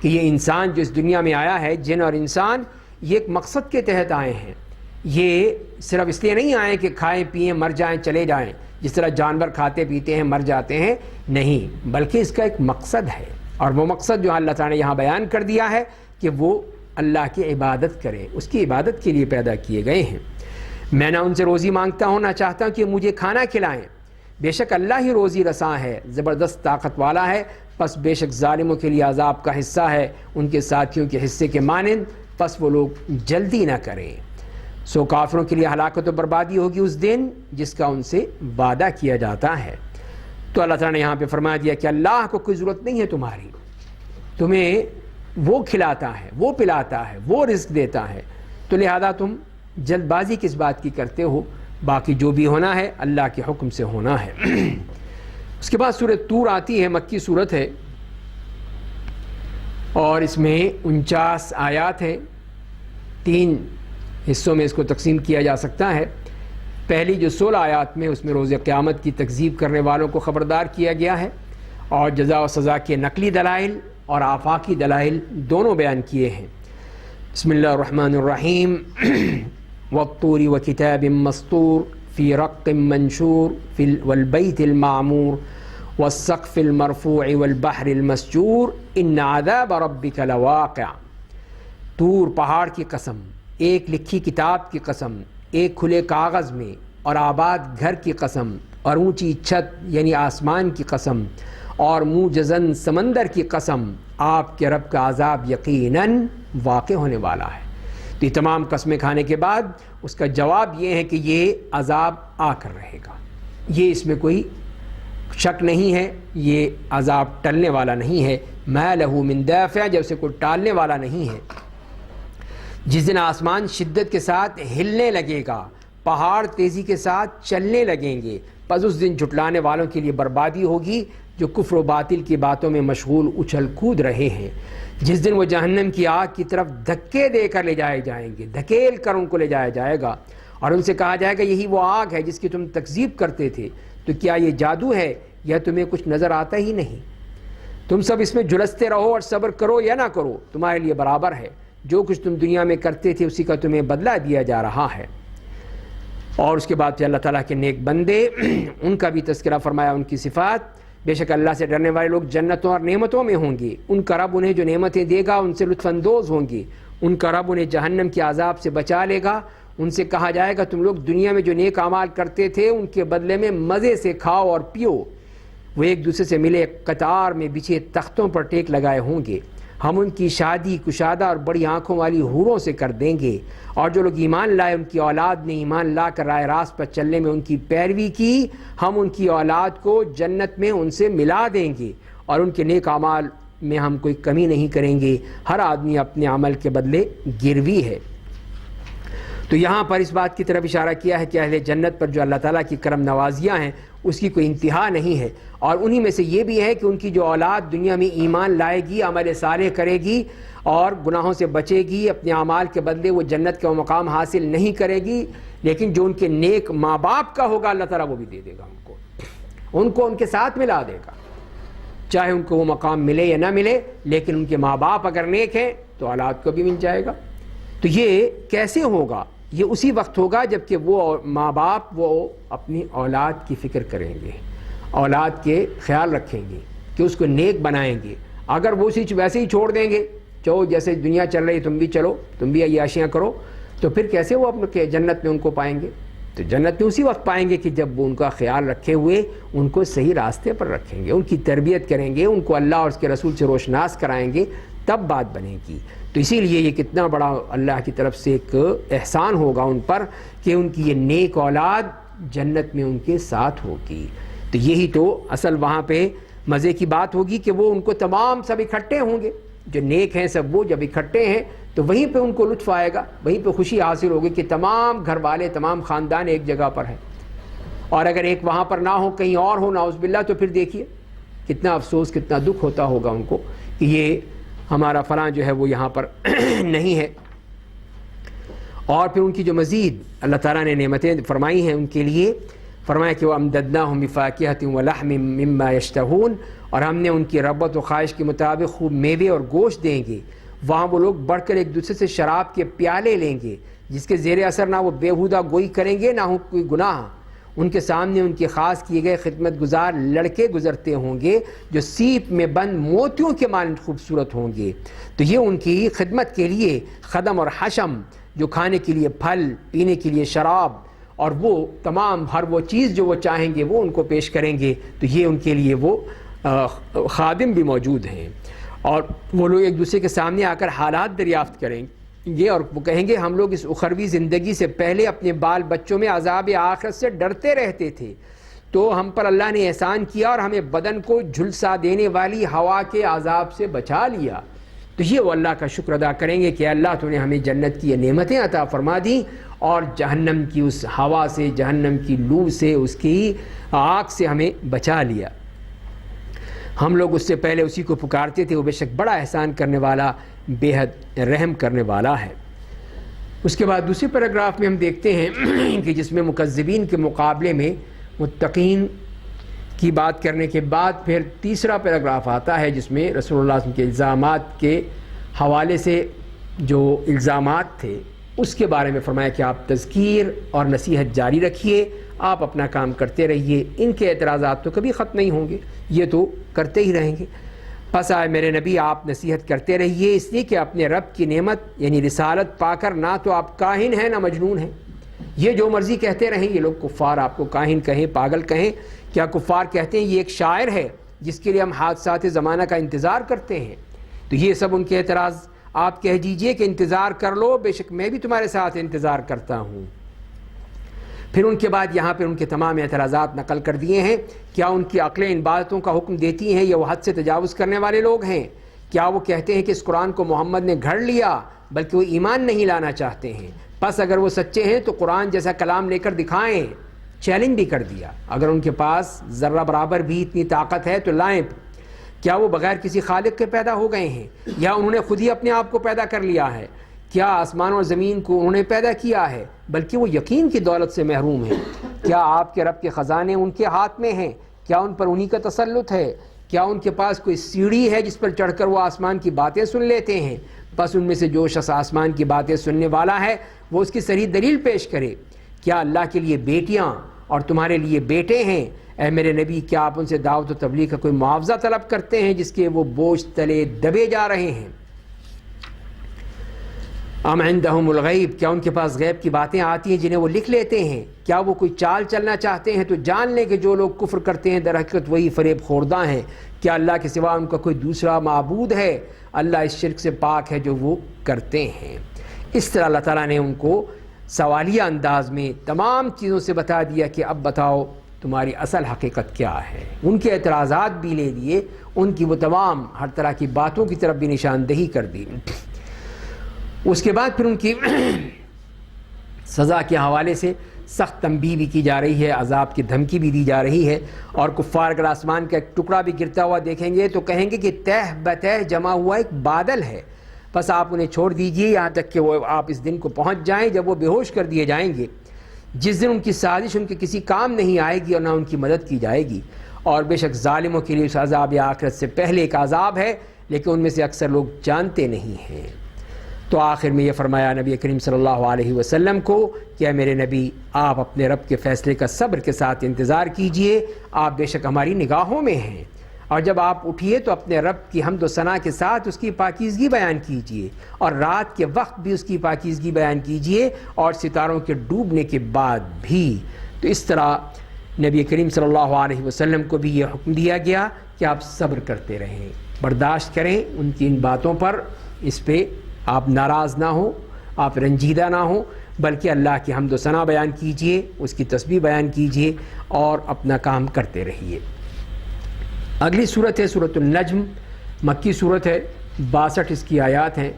کہ یہ انسان جو اس دنیا میں آیا ہے، جن اور انسان، یہ ایک مقصد کے تحت آئے ہیں۔ یہ صرف اس لیے نہیں آئے کہ کھائیں پئیں مر جائیں چلے جائیں، جس طرح جانور کھاتے پیتے ہیں مر جاتے ہیں، نہیں، بلکہ اس کا ایک مقصد ہے، اور وہ مقصد جو اللہ تعالیٰ نے یہاں بیان کر دیا ہے کہ وہ اللہ کی عبادت کریں، اس کی عبادت کے لیے پیدا کیے گئے ہیں۔ میں نہ ان سے روزی مانگتا ہوں نہ چاہتا ہوں کہ مجھے کھانا کھلائیں، بے شک اللہ ہی روزی رساں ہے، زبردست طاقت والا ہے، پس بے شک ظالموں کے لیے عذاب کا حصہ ہے ان کے ساتھیوں کے حصے کے مانند، پس وہ لوگ جلدی نہ کریں۔ سو کافروں کے لیے ہلاکت و بربادی ہوگی اس دن جس کا ان سے وعدہ کیا جاتا ہے۔ تو اللہ تعالیٰ نے یہاں پہ فرما دیا کہ اللہ کو کوئی ضرورت نہیں ہے تمہاری، تمہیں وہ کھلاتا ہے، وہ پلاتا ہے، وہ رزق دیتا ہے، تو لہذا تم جلد بازی کس بات کی کرتے ہو؟ باقی جو بھی ہونا ہے اللہ کے حکم سے ہونا ہے۔ اس کے بعد سورۃ طور آتی ہے، مکی سورت ہے، اور اس میں 49 آیات ہیں، 3 حصوں میں اس کو تقسیم کیا جا سکتا ہے۔ پہلی جو 16 آیات میں اس میں روز قیامت کی تکذیب کرنے والوں کو خبردار کیا گیا ہے، اور جزا و سزا کے نقلی دلائل اور آفاقی دلائل دونوں بیان کیے ہیں۔ بسم اللہ الرحمن الرحیم۔ والطور وکتاب مسطور فی رق منشور والبیت المعمور والسقف المرفوع والبحر المسجور ان عذاب ربک لواقع۔ طور پہاڑ کی قسم، ایک لکھی کتاب کی قسم، ایک کھلے کاغذ میں اور آباد گھر کی قسم، اور اونچی چھت یعنی آسمان کی قسم، اور موجزن سمندر کی قسم، آپ کے رب کا عذاب یقیناً واقع ہونے والا ہے۔ تو یہ تمام قسمیں کھانے کے بعد اس کا جواب یہ ہے کہ یہ عذاب آ کر رہے گا، یہ اس میں کوئی شک نہیں ہے، یہ عذاب ٹلنے والا نہیں ہے۔ ما لہ من دافع، جب اسے کوئی ٹالنے والا نہیں ہے۔ جس دن آسمان شدت کے ساتھ ہلنے لگے گا، پہاڑ تیزی کے ساتھ چلنے لگیں گے، پس اس دن جھٹلانے والوں کے لیے بربادی ہوگی جو کفر و باطل کی باتوں میں مشغول اچھل کود رہے ہیں۔ جس دن وہ جہنم کی آگ کی طرف دھکے دے کر لے جائے جائیں گے، دھکیل کر ان کو لے جایا جائے گا، اور ان سے کہا جائے گا یہی وہ آگ ہے جس کی تم تکذیب کرتے تھے، تو کیا یہ جادو ہے یا تمہیں کچھ نظر آتا ہی نہیں؟ تم سب اس میں جھلستے رہو اور صبر کرو یا نہ کرو، تمہارے لیے برابر ہے، جو کچھ تم دنیا میں کرتے تھے اسی کا تمہیں بدلہ دیا جا رہا ہے۔ اور اس کے بعد پھر اللہ تعالیٰ کے نیک بندے، ان کا بھی تذکرہ فرمایا، ان کی صفات۔ بے شک اللہ سے ڈرنے والے لوگ جنتوں اور نعمتوں میں ہوں گے، ان کا رب انہیں جو نعمتیں دے گا ان سے لطف اندوز ہوں گے، ان کا رب انہیں جہنم کے عذاب سے بچا لے گا۔ ان سے کہا جائے گا تم لوگ دنیا میں جو نیک اعمال کرتے تھے ان کے بدلے میں مزے سے کھاؤ اور پیو۔ وہ ایک دوسرے سے ملے قطار میں بچھے تختوں پر ٹیک لگائے ہوں گے، ہم ان کی شادی کشادہ اور بڑی آنکھوں والی حوروں سے کر دیں گے، اور جو لوگ ایمان لائے ان کی اولاد نے ایمان لا کر رائے راست پر چلنے میں ان کی پیروی کی، ہم ان کی اولاد کو جنت میں ان سے ملا دیں گے، اور ان کے نیک اعمال میں ہم کوئی کمی نہیں کریں گے، ہر آدمی اپنے عمل کے بدلے گروی ہے۔ تو یہاں پر اس بات کی طرف اشارہ کیا ہے کہ اہل جنت پر جو اللہ تعالیٰ کی کرم نوازیاں ہیں اس کی کوئی انتہا نہیں ہے، اور انہی میں سے یہ بھی ہے کہ ان کی جو اولاد دنیا میں ایمان لائے گی، عمل صالح کرے گی اور گناہوں سے بچے گی، اپنے اعمال کے بدلے وہ جنت کا مقام حاصل نہیں کرے گی، لیکن جو ان کے نیک ماں باپ کا ہوگا اللہ تعالیٰ وہ بھی دے دے گا، ان کو ان کے ساتھ ملا دے گا، چاہے ان کو وہ مقام ملے یا نہ ملے، لیکن ان کے ماں باپ اگر نیک ہیں تو اولاد کو بھی مل جائے گا۔ تو یہ کیسے ہوگا؟ یہ اسی وقت ہوگا جب کہ وہ ماں باپ وہ اپنی اولاد کی فکر کریں گے، اولاد کے خیال رکھیں گے کہ اس کو نیک بنائیں گے، اگر وہ چیز ویسے ہی چھوڑ دیں گے، جو جیسے دنیا چل رہی تم بھی چلو، تم بھی عیاشیاں کرو، تو پھر کیسے وہ اپنے جنت میں ان کو پائیں گے؟ تو جنت میں اسی وقت پائیں گے کہ جب وہ ان کا خیال رکھے ہوئے ان کو صحیح راستے پر رکھیں گے، ان کی تربیت کریں گے، ان کو اللہ اور اس کے رسول سے روشناس کرائیں گے، تب بات بنے گی۔ تو اسی لیے یہ کتنا بڑا اللہ کی طرف سے ایک احسان ہوگا ان پر کہ ان کی یہ نیک اولاد جنت میں ان کے ساتھ ہوگی۔ تو یہی تو اصل وہاں پہ مزے کی بات ہوگی کہ وہ ان کو تمام سب اکٹھے ہوں گے، جو نیک ہیں سب وہ جب اکٹھے ہیں تو وہیں پہ ان کو لطف آئے گا، وہیں پہ خوشی حاصل ہوگی کہ تمام گھر والے، تمام خاندان ایک جگہ پر ہیں۔ اور اگر ایک وہاں پر نہ ہو، کہیں اور ہو نعوذ باللہ، تو پھر دیکھیے کتنا افسوس، کتنا دکھ ہوتا ہوگا ان کو کہ یہ ہمارا فلاں جو ہے وہ یہاں پر نہیں ہے۔ اور پھر ان کی جو مزید اللہ تعالیٰ نے نعمتیں فرمائی ہیں ان کے لیے، فرمایا کہ وَأَمْدَدْنَاهُمْ بِفَاكِهَةٍ وَلَحْمٍ مِّمَّا يَشْتَهُونَ، اور ہم نے ان کی رغبت و خواہش کے مطابق خوب میوے اور گوشت دیں گے۔ وہاں وہ لوگ بڑھ کر ایک دوسرے سے شراب کے پیالے لیں گے جس کے زیر اثر نہ وہ بیہودہ گوئی کریں گے، نہ ہو کوئی گناہ۔ ان کے سامنے ان کے خاص کیے گئے خدمت گزار لڑکے گزرتے ہوں گے جو سیپ میں بند موتیوں کے مانند خوبصورت ہوں گے۔ تو یہ ان کی خدمت کے لیے خدم اور حشم، جو کھانے کے لیے پھل، پینے کے لیے شراب، اور وہ تمام ہر وہ چیز جو وہ چاہیں گے وہ ان کو پیش کریں گے۔ تو یہ ان کے لیے وہ خادم بھی موجود ہیں، اور وہ لوگ ایک دوسرے کے سامنے آ کر حالات دریافت کریں گے اور وہ کہیں گے ہم لوگ اس اخروی زندگی سے پہلے اپنے بال بچوں میں عذاب آخرت سے ڈرتے رہتے تھے، تو ہم پر اللہ نے احسان کیا اور ہمیں بدن کو جھلسا دینے والی ہوا کے عذاب سے بچا لیا۔ تو یہ وہ اللہ کا شکر ادا کریں گے کہ اللہ تو نے ہمیں جنت کی یہ نعمتیں عطا فرما دیں اور جہنم کی اس ہوا سے، جہنم کی لو سے، اس کی آگ سے ہمیں بچا لیا۔ ہم لوگ اس سے پہلے اسی کو پکارتے تھے، وہ بے شک بڑا احسان کرنے والا، بے حد رحم کرنے والا ہے۔ اس کے بعد دوسرے پیراگراف میں ہم دیکھتے ہیں کہ جس میں مکذبین کے مقابلے میں متقین کی بات کرنے کے بعد پھر تیسرا پیراگراف آتا ہے جس میں رسول اللہ صلی اللہ علیہ وسلم کے الزامات کے حوالے سے جو الزامات تھے اس کے بارے میں فرمایا کہ آپ تذکیر اور نصیحت جاری رکھیے، آپ اپنا کام کرتے رہیے، ان کے اعتراضات تو کبھی ختم نہیں ہوں گے، یہ تو کرتے ہی رہیں گے۔ پس آئے میرے نبی آپ نصیحت کرتے رہیے، اس لیے کہ اپنے رب کی نعمت یعنی رسالت پا کر نہ تو آپ کاہن ہیں نہ مجنون ہیں۔ یہ جو مرضی کہتے رہیں، یہ لوگ کفار آپ کو کاہن کہیں، پاگل کہیں، کیا کفار کہتے ہیں یہ ایک شاعر ہے جس کے لیے ہم حادثات زمانہ کا انتظار کرتے ہیں؟ تو یہ سب ان کے اعتراض، آپ کہہ دیجئے کہ انتظار کر لو، بے شک میں بھی تمہارے ساتھ انتظار کرتا ہوں۔ پھر ان کے بعد یہاں پہ ان کے تمام اعتراضات نقل کر دیے ہیں۔ کیا ان کی عقلیں ان باتوں کا حکم دیتی ہیں یا وہ حد سے تجاوز کرنے والے لوگ ہیں؟ کیا وہ کہتے ہیں کہ اس قرآن کو محمد نے گھڑ لیا بلکہ وہ ایمان نہیں لانا چاہتے ہیں؟ پس اگر وہ سچے ہیں تو قرآن جیسا کلام لے کر دکھائیں۔ چیلنج بھی کر دیا، اگر ان کے پاس ذرہ برابر بھی اتنی طاقت ہے تو لائیں۔ کیا وہ بغیر کسی خالق کے پیدا ہو گئے ہیں یا انہوں نے خود ہی اپنے آپ کو پیدا کر لیا ہے؟ کیا آسمان اور زمین کو انہوں نے پیدا کیا ہے بلکہ وہ یقین کی دولت سے محروم ہیں؟ کیا آپ کے رب کے خزانے ان کے ہاتھ میں ہیں؟ کیا ان پر انہی کا تسلط ہے؟ کیا ان کے پاس کوئی سیڑھی ہے جس پر چڑھ کر وہ آسمان کی باتیں سن لیتے ہیں؟ بس ان میں سے جو شخص آسمان کی باتیں سننے والا ہے وہ اس کی صریح دلیل پیش کرے۔ کیا اللہ کے لیے بیٹیاں اور تمہارے لیے بیٹے ہیں؟ اے میرے نبی کیا آپ ان سے دعوت و تبلیغ کا کوئی معاوضہ طلب کرتے ہیں جس کے وہ بوجھ تلے دبے جا رہے ہیں؟ ام عندہم الغیب، کیا ان کے پاس غیب کی باتیں آتی ہیں جنہیں وہ لکھ لیتے ہیں؟ کیا وہ کوئی چال چلنا چاہتے ہیں تو جان لیں کہ جو لوگ کفر کرتے ہیں در حقیقت وہی فریب خوردہ ہیں۔ کیا اللہ کے سوا ان کا کوئی دوسرا معبود ہے؟ اللہ اس شرک سے پاک ہے جو وہ کرتے ہیں۔ اس طرح اللہ تعالیٰ نے ان کو سوالیہ انداز میں تمام چیزوں سے بتا دیا کہ اب بتاؤ تمہاری اصل حقیقت کیا ہے۔ ان کے اعتراضات بھی لے دیے، ان کی وہ تمام ہر طرح کی باتوں کی طرف بھی نشاندہی کر دی۔ اس کے بعد پھر ان کی سزا کے حوالے سے سخت تنبیہ بھی کی جا رہی ہے، عذاب کی دھمکی بھی دی جا رہی ہے، اور کفار اگر آسمان کا ایک ٹکڑا بھی گرتا ہوا دیکھیں گے تو کہیں گے کہ تہ بتہ جمع ہوا ایک بادل ہے، بس آپ انہیں چھوڑ دیجئے یہاں تک کہ وہ آپ اس دن کو پہنچ جائیں جب وہ بے ہوش کر دیے جائیں گے، جس دن ان کی سازش ان کے کسی کام نہیں آئے گی اور نہ ان کی مدد کی جائے گی۔ اور بے شک ظالموں کے لیے اس عذاب آخرت سے پہلے ایک عذاب ہے، لیکن ان میں سے اکثر لوگ جانتے نہیں ہیں۔ تو آخر میں یہ فرمایا نبی کریم صلی اللہ علیہ وسلم کو کہ اے میرے نبی آپ اپنے رب کے فیصلے کا صبر کے ساتھ انتظار کیجئے، آپ بے شک ہماری نگاہوں میں ہیں، اور جب آپ اٹھیے تو اپنے رب کی حمد و ثنا کے ساتھ اس کی پاکیزگی بیان کیجئے، اور رات کے وقت بھی اس کی پاکیزگی بیان کیجئے، اور ستاروں کے ڈوبنے کے بعد بھی۔ تو اس طرح نبی کریم صلی اللہ علیہ وسلم کو بھی یہ حکم دیا گیا کہ آپ صبر کرتے رہیں، برداشت کریں ان کی ان باتوں پر، اس پہ آپ ناراض نہ ہوں، آپ رنجیدہ نہ ہوں، بلکہ اللہ کی حمد و ثنا بیان کیجئے، اس کی تسبیح بیان کیجئے اور اپنا کام کرتے رہیے۔ اگلی صورت ہے سورۃ النجم، مکی صورت ہے، 62 اس کی آیات ہیں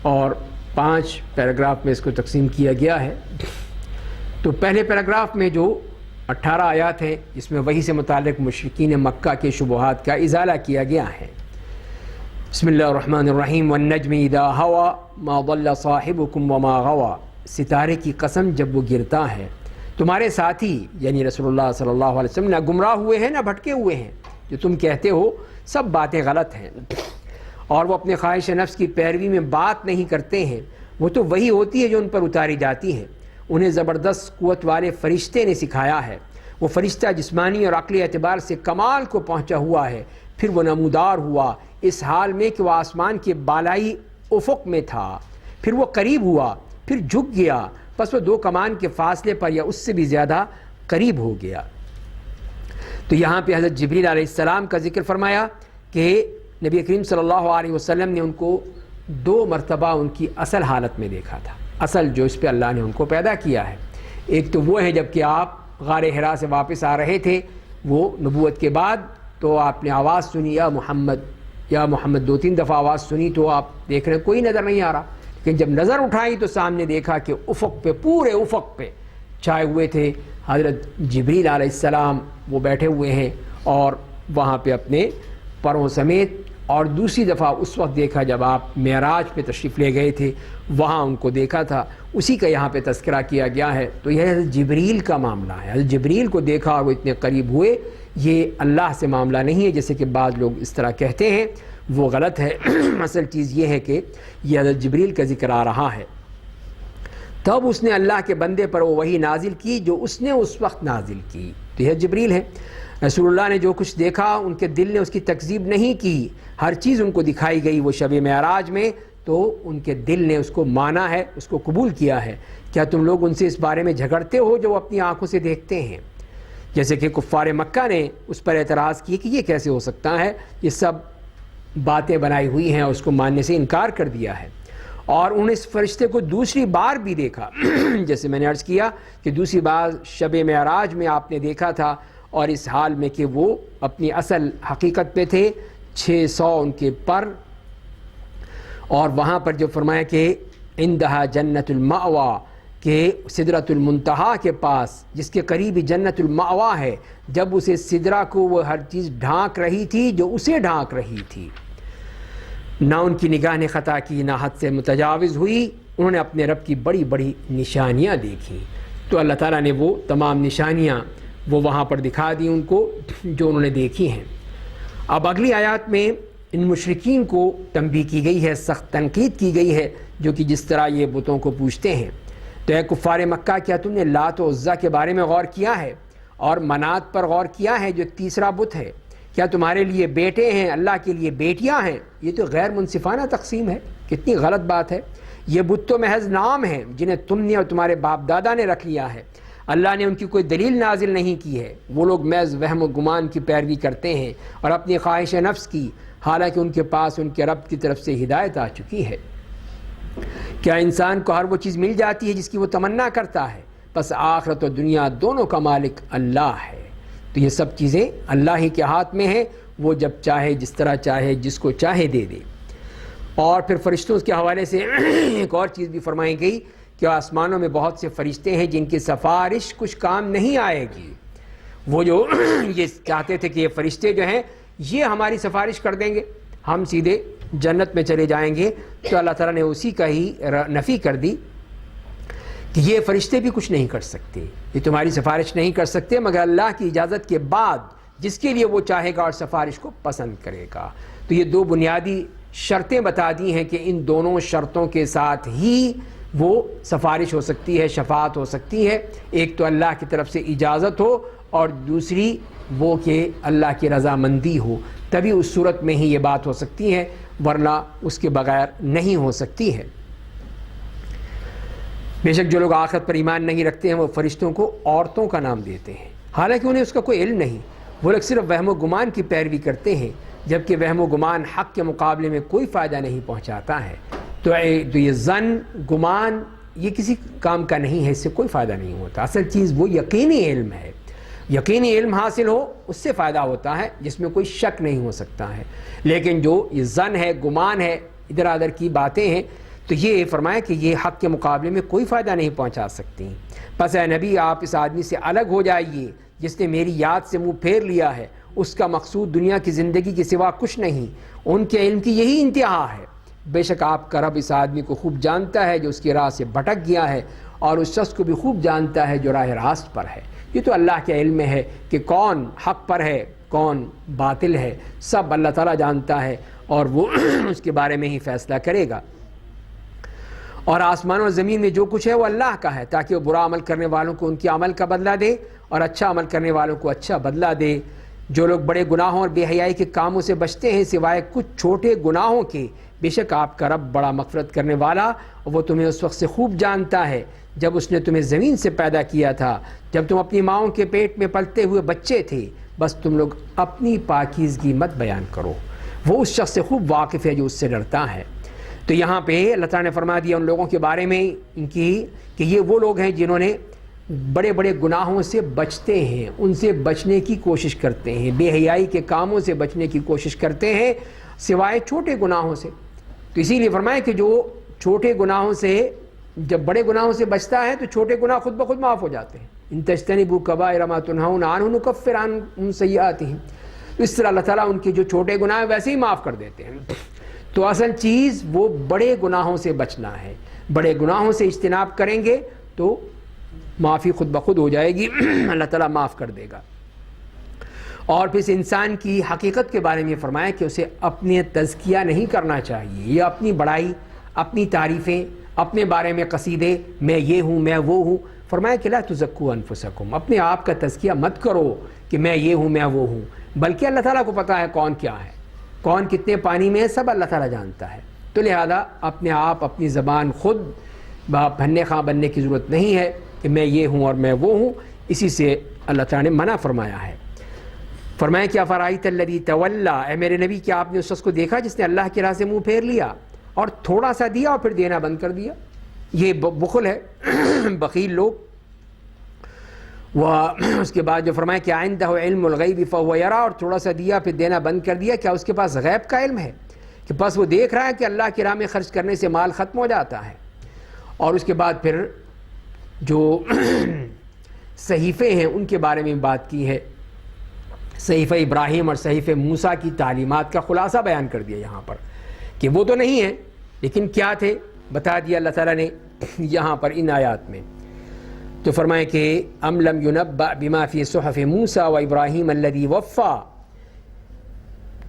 اور 5 پیراگراف میں اس کو تقسیم کیا گیا ہے۔ تو پہلے پیراگراف میں جو 18 آیات ہیں جس میں وحی سے متعلق مشرکین مکہ کے شبہات کا ازالہ کیا گیا ہے۔ بسم اللہ الرحمن الرحیم، والنجم اذا ہوا ما ضل صاحبکم وما غوا، ستارے کی قسم جب وہ گرتا ہے، تمہارے ساتھی یعنی رسول اللہ صلی اللہ علیہ وسلم نہ گمراہ ہوئے ہیں نہ بھٹکے ہوئے ہیں، جو تم کہتے ہو سب باتیں غلط ہیں، اور وہ اپنے خواہش نفس کی پیروی میں بات نہیں کرتے ہیں، وہ تو وہی ہوتی ہے جو ان پر اتاری جاتی ہے، انہیں زبردست قوت والے فرشتے نے سکھایا ہے، وہ فرشتہ جسمانی اور عقلی اعتبار سے کمال کو پہنچا ہوا ہے، پھر وہ نمودار ہوا اس حال میں کہ وہ آسمان کے بالائی افق میں تھا، پھر وہ قریب ہوا، پھر جھک گیا، پس وہ 2 کمان کے فاصلے پر یا اس سے بھی زیادہ قریب ہو گیا۔ تو یہاں پہ حضرت جبریل علیہ السلام کا ذکر فرمایا کہ نبی کریم صلی اللہ علیہ وسلم نے ان کو 2 مرتبہ ان کی اصل حالت میں دیکھا تھا، اصل جو اس پہ اللہ نے ان کو پیدا کیا ہے۔ ایک تو وہ ہے جب کہ آپ غار حرا سے واپس آ رہے تھے، وہ نبوت کے بعد، تو آپ نے آواز سنی یا محمد یا محمد، 2-3 دفعہ آواز سنی تو آپ دیکھ رہے ہیں کوئی نظر نہیں آ رہا، لیکن جب نظر اٹھائی تو سامنے دیکھا کہ افق پہ، پورے افق پہ چھائے ہوئے تھے حضرت جبریل علیہ السلام، وہ بیٹھے ہوئے ہیں اور وہاں پہ اپنے پروں سمیت۔ اور دوسری دفعہ اس وقت دیکھا جب آپ معراج پہ تشریف لے گئے تھے، وہاں ان کو دیکھا تھا، اسی کا یہاں پہ تذکرہ کیا گیا ہے۔ تو یہ حضرت جبریل کا معاملہ ہے، حضرت جبریل کو دیکھا اور وہ اتنے قریب ہوئے، یہ اللہ سے معاملہ نہیں ہے جیسے کہ بعض لوگ اس طرح کہتے ہیں، وہ غلط ہے۔ اصل چیز یہ ہے کہ یہ حضرت جبریل کا ذکر آ رہا ہے۔ تب اس نے اللہ کے بندے پر وہ وحی نازل کی جو اس نے اس وقت نازل کی، تو یہ جبریل ہے۔ رسول اللہ نے جو کچھ دیکھا ان کے دل نے اس کی تکذیب نہیں کی، ہر چیز ان کو دکھائی گئی وہ شب معراج میں، تو ان کے دل نے اس کو مانا ہے، اس کو قبول کیا ہے۔ کیا تم لوگ ان سے اس بارے میں جھگڑتے ہو جو وہ اپنی آنکھوں سے دیکھتے ہیں؟ جیسے کہ کفار مکہ نے اس پر اعتراض کیا کہ یہ کیسے ہو سکتا ہے، یہ سب باتیں بنائی ہوئی ہیں، اور اس کو ماننے سے انکار کر دیا ہے۔ اور انہوں نے اس فرشتے کو دوسری بار بھی دیکھا، جیسے میں نے عرض کیا کہ دوسری بار شب معراج میں آپ نے دیکھا تھا، اور اس حال میں کہ وہ اپنی اصل حقیقت پہ تھے، 600 ان کے پر، اور وہاں پر جو فرمایا کہ عندہا جنت المأوا، کہ سدرۃ المنتہا کے پاس جس کے قریب ہی جنت المأوا ہے، جب اسے سدرہ کو وہ ہر چیز ڈھانک رہی تھی جو اسے ڈھانک رہی تھی، نہ ان کی نگاہ نے خطا کی، نہ حد سے متجاوز ہوئی، انہوں نے اپنے رب کی بڑی بڑی نشانیاں دیکھی۔ تو اللہ تعالیٰ نے وہ تمام نشانیاں وہ وہاں پر دکھا دی ان کو جو انہوں نے دیکھی ہیں۔ اب اگلی آیات میں ان مشرکین کو تنبیہ کی گئی ہے، سخت تنقید کی گئی ہے، جو کہ جس طرح یہ بتوں کو پوجتے ہیں۔ تو اے کفار مکہ، کیا تم نے لات و عزیٰ کے بارے میں غور کیا ہے اور منات پر غور کیا ہے جو تیسرا بت ہے؟ کیا تمہارے لیے بیٹے ہیں، اللہ کے لیے بیٹیاں ہیں؟ یہ تو غیر منصفانہ تقسیم ہے، کتنی غلط بات ہے۔ یہ بت تو محض نام ہیں جنہیں تم نے اور تمہارے باپ دادا نے رکھ لیا ہے، اللہ نے ان کی کوئی دلیل نازل نہیں کی ہے۔ وہ لوگ محض وہم و گمان کی پیروی کرتے ہیں اور اپنی خواہش نفس کی، حالانکہ ان کے پاس ان کے رب کی طرف سے ہدایت آ چکی ہے۔ کیا انسان کو ہر وہ چیز مل جاتی ہے جس کی وہ تمنا کرتا ہے؟ بس آخرت و دنیا دونوں کا مالک اللہ ہے۔ تو یہ سب چیزیں اللہ ہی کے ہاتھ میں ہیں، وہ جب چاہے جس طرح چاہے جس کو چاہے دے دے۔ اور پھر فرشتوں کے حوالے سے ایک اور چیز بھی فرمائی گئی کہ آسمانوں میں بہت سے فرشتے ہیں جن کی سفارش کچھ کام نہیں آئے گی۔ وہ جو یہ چاہتے تھے کہ یہ فرشتے جو ہیں یہ ہماری سفارش کر دیں گے، ہم سیدھے جنت میں چلے جائیں گے، تو اللہ تعالیٰ نے اسی کا ہی نفی کر دی کہ یہ فرشتے بھی کچھ نہیں کر سکتے، یہ تمہاری سفارش نہیں کر سکتے مگر اللہ کی اجازت کے بعد، جس کے لیے وہ چاہے گا اور سفارش کو پسند کرے گا۔ تو یہ 2 بنیادی شرطیں بتا دی ہیں کہ ان دونوں شرطوں کے ساتھ ہی وہ سفارش ہو سکتی ہے، شفاعت ہو سکتی ہے۔ ایک تو اللہ کی طرف سے اجازت ہو اور دوسری وہ کہ اللہ کی رضامندی ہو، تبھی اس صورت میں ہی یہ بات ہو سکتی ہے، ورنہ اس کے بغیر نہیں ہو سکتی ہے۔ بے شک جو لوگ آخرت پر ایمان نہیں رکھتے ہیں وہ فرشتوں کو عورتوں کا نام دیتے ہیں، حالانکہ انہیں اس کا کوئی علم نہیں۔ وہ لوگ صرف وہم و گمان کی پیروی کرتے ہیں، جبکہ وہم و گمان حق کے مقابلے میں کوئی فائدہ نہیں پہنچاتا ہے۔ تو یہ ظن، گمان، یہ کسی کام کا نہیں ہے، اس سے کوئی فائدہ نہیں ہوتا۔ اصل چیز وہ یقینی علم ہے، یقینی علم حاصل ہو اس سے فائدہ ہوتا ہے، جس میں کوئی شک نہیں ہو سکتا ہے۔ لیکن جو یہ ظن ہے، گمان ہے، ادھر ادھر کی باتیں ہیں، تو یہ فرمایا کہ یہ حق کے مقابلے میں کوئی فائدہ نہیں پہنچا سکتی۔ پس اے نبی آپ اس آدمی سے الگ ہو جائیے جس نے میری یاد سے منہ پھیر لیا ہے، اس کا مقصود دنیا کی زندگی کے سوا کچھ نہیں، ان کے علم کی یہی انتہا ہے۔ بے شک آپ کا رب اس آدمی کو خوب جانتا ہے جو اس کی راہ سے بھٹک گیا ہے، اور اس شخص کو بھی خوب جانتا ہے جو راہ راست پر ہے۔ یہ تو اللہ کے علم میں ہے کہ کون حق پر ہے، کون باطل ہے، سب اللہ تعالیٰ جانتا ہے، اور وہ اس کے بارے میں ہی فیصلہ کرے گا۔ اور آسمان اور زمین میں جو کچھ ہے وہ اللہ کا ہے، تاکہ وہ برا عمل کرنے والوں کو ان کے عمل کا بدلہ دے اور اچھا عمل کرنے والوں کو اچھا بدلہ دے۔ جو لوگ بڑے گناہوں اور بے حیائی کے کاموں سے بچتے ہیں سوائے کچھ چھوٹے گناہوں کے، بے شک آپ کا رب بڑا مغفرت کرنے والا، اور وہ تمہیں اس وقت سے خوب جانتا ہے جب اس نے تمہیں زمین سے پیدا کیا تھا، جب تم اپنی ماؤں کے پیٹ میں پلتے ہوئے بچے تھے۔ بس تم لوگ اپنی پاکیزگی مت بیان کرو، وہ اس شخص سے خوب واقف ہے جو اس سے ڈرتا ہے۔ تو یہاں پہ اللہ تعالیٰ نے فرما دیا ان لوگوں کے بارے میں ان کی کہ یہ وہ لوگ ہیں جنہوں نے بڑے بڑے گناہوں سے بچتے ہیں، ان سے بچنے کی کوشش کرتے ہیں، بے حیائی کے کاموں سے بچنے کی کوشش کرتے ہیں سوائے چھوٹے گناہوں سے۔ تو اسی لیے فرمایا کہ جو چھوٹے گناہوں سے، جب بڑے گناہوں سے بچتا ہے تو چھوٹے گناہ خود بخود معاف ہو جاتے ہیں۔ ان تجتنبوا کبائر ما تنہون عنہ نکفر عنکم سیئاتہم، اس طرح اللہ تعالیٰ ان کے جو چھوٹے گناہ ہیں ویسے ہی معاف کر دیتے ہیں۔ تو اصل چیز وہ بڑے گناہوں سے بچنا ہے، بڑے گناہوں سے اجتناب کریں گے تو معافی خود بخود ہو جائے گی، اللہ تعالیٰ معاف کر دے گا۔ اور پھر انسان کی حقیقت کے بارے میں فرمایا کہ اسے اپنے تزکیہ نہیں کرنا چاہیے، یہ اپنی بڑائی، اپنی تعریفیں، اپنے بارے میں قصیدے، میں یہ ہوں، میں وہ ہوں۔ فرمایا کہ لا تزکوا انفسکم، اپنے آپ کا تزکیہ مت کرو کہ میں یہ ہوں، میں وہ ہوں، بلکہ اللہ تعالیٰ کو پتہ ہے کون کیا ہے، کون کتنے پانی میں ہے، سب اللہ تعالیٰ جانتا ہے۔ تو لہذا اپنے آپ، اپنی زبان خود پھنے خواہ بننے کی ضرورت نہیں ہے کہ میں یہ ہوں اور میں وہ ہوں، اسی سے اللہ تعالیٰ نے منع فرمایا ہے۔ فرمایا کہ افرائیت الذی تولیٰ، اے میرے نبی کیا آپ نے اس شخص کو دیکھا جس نے اللہ کی راہ سے منہ پھیر لیا اور تھوڑا سا دیا اور پھر دینا بند کر دیا؟ یہ بخل ہے، بخیل لوگ۔ اس کے بعد جو فرمایا کہ عندہ علم الغیب فہو یرا، اور تھوڑا سا دیا پھر دینا بند کر دیا، کیا اس کے پاس غیب کا علم ہے کہ بس وہ دیکھ رہا ہے کہ اللہ کی راہ میں خرچ کرنے سے مال ختم ہو جاتا ہے؟ اور اس کے بعد پھر جو صحیفے ہیں ان کے بارے میں بات کی ہے، صحیفہ ابراہیم اور صحیفہ موسیٰ کی تعلیمات کا خلاصہ بیان کر دیا یہاں پر کہ وہ تو نہیں ہیں لیکن کیا تھے بتا دیا اللہ تعالیٰ نے یہاں پر ان آیات میں۔ تو فرمائے کہ ام لم ینبأ بما فی صحف موسیٰ و ابراہیم الذی وفا،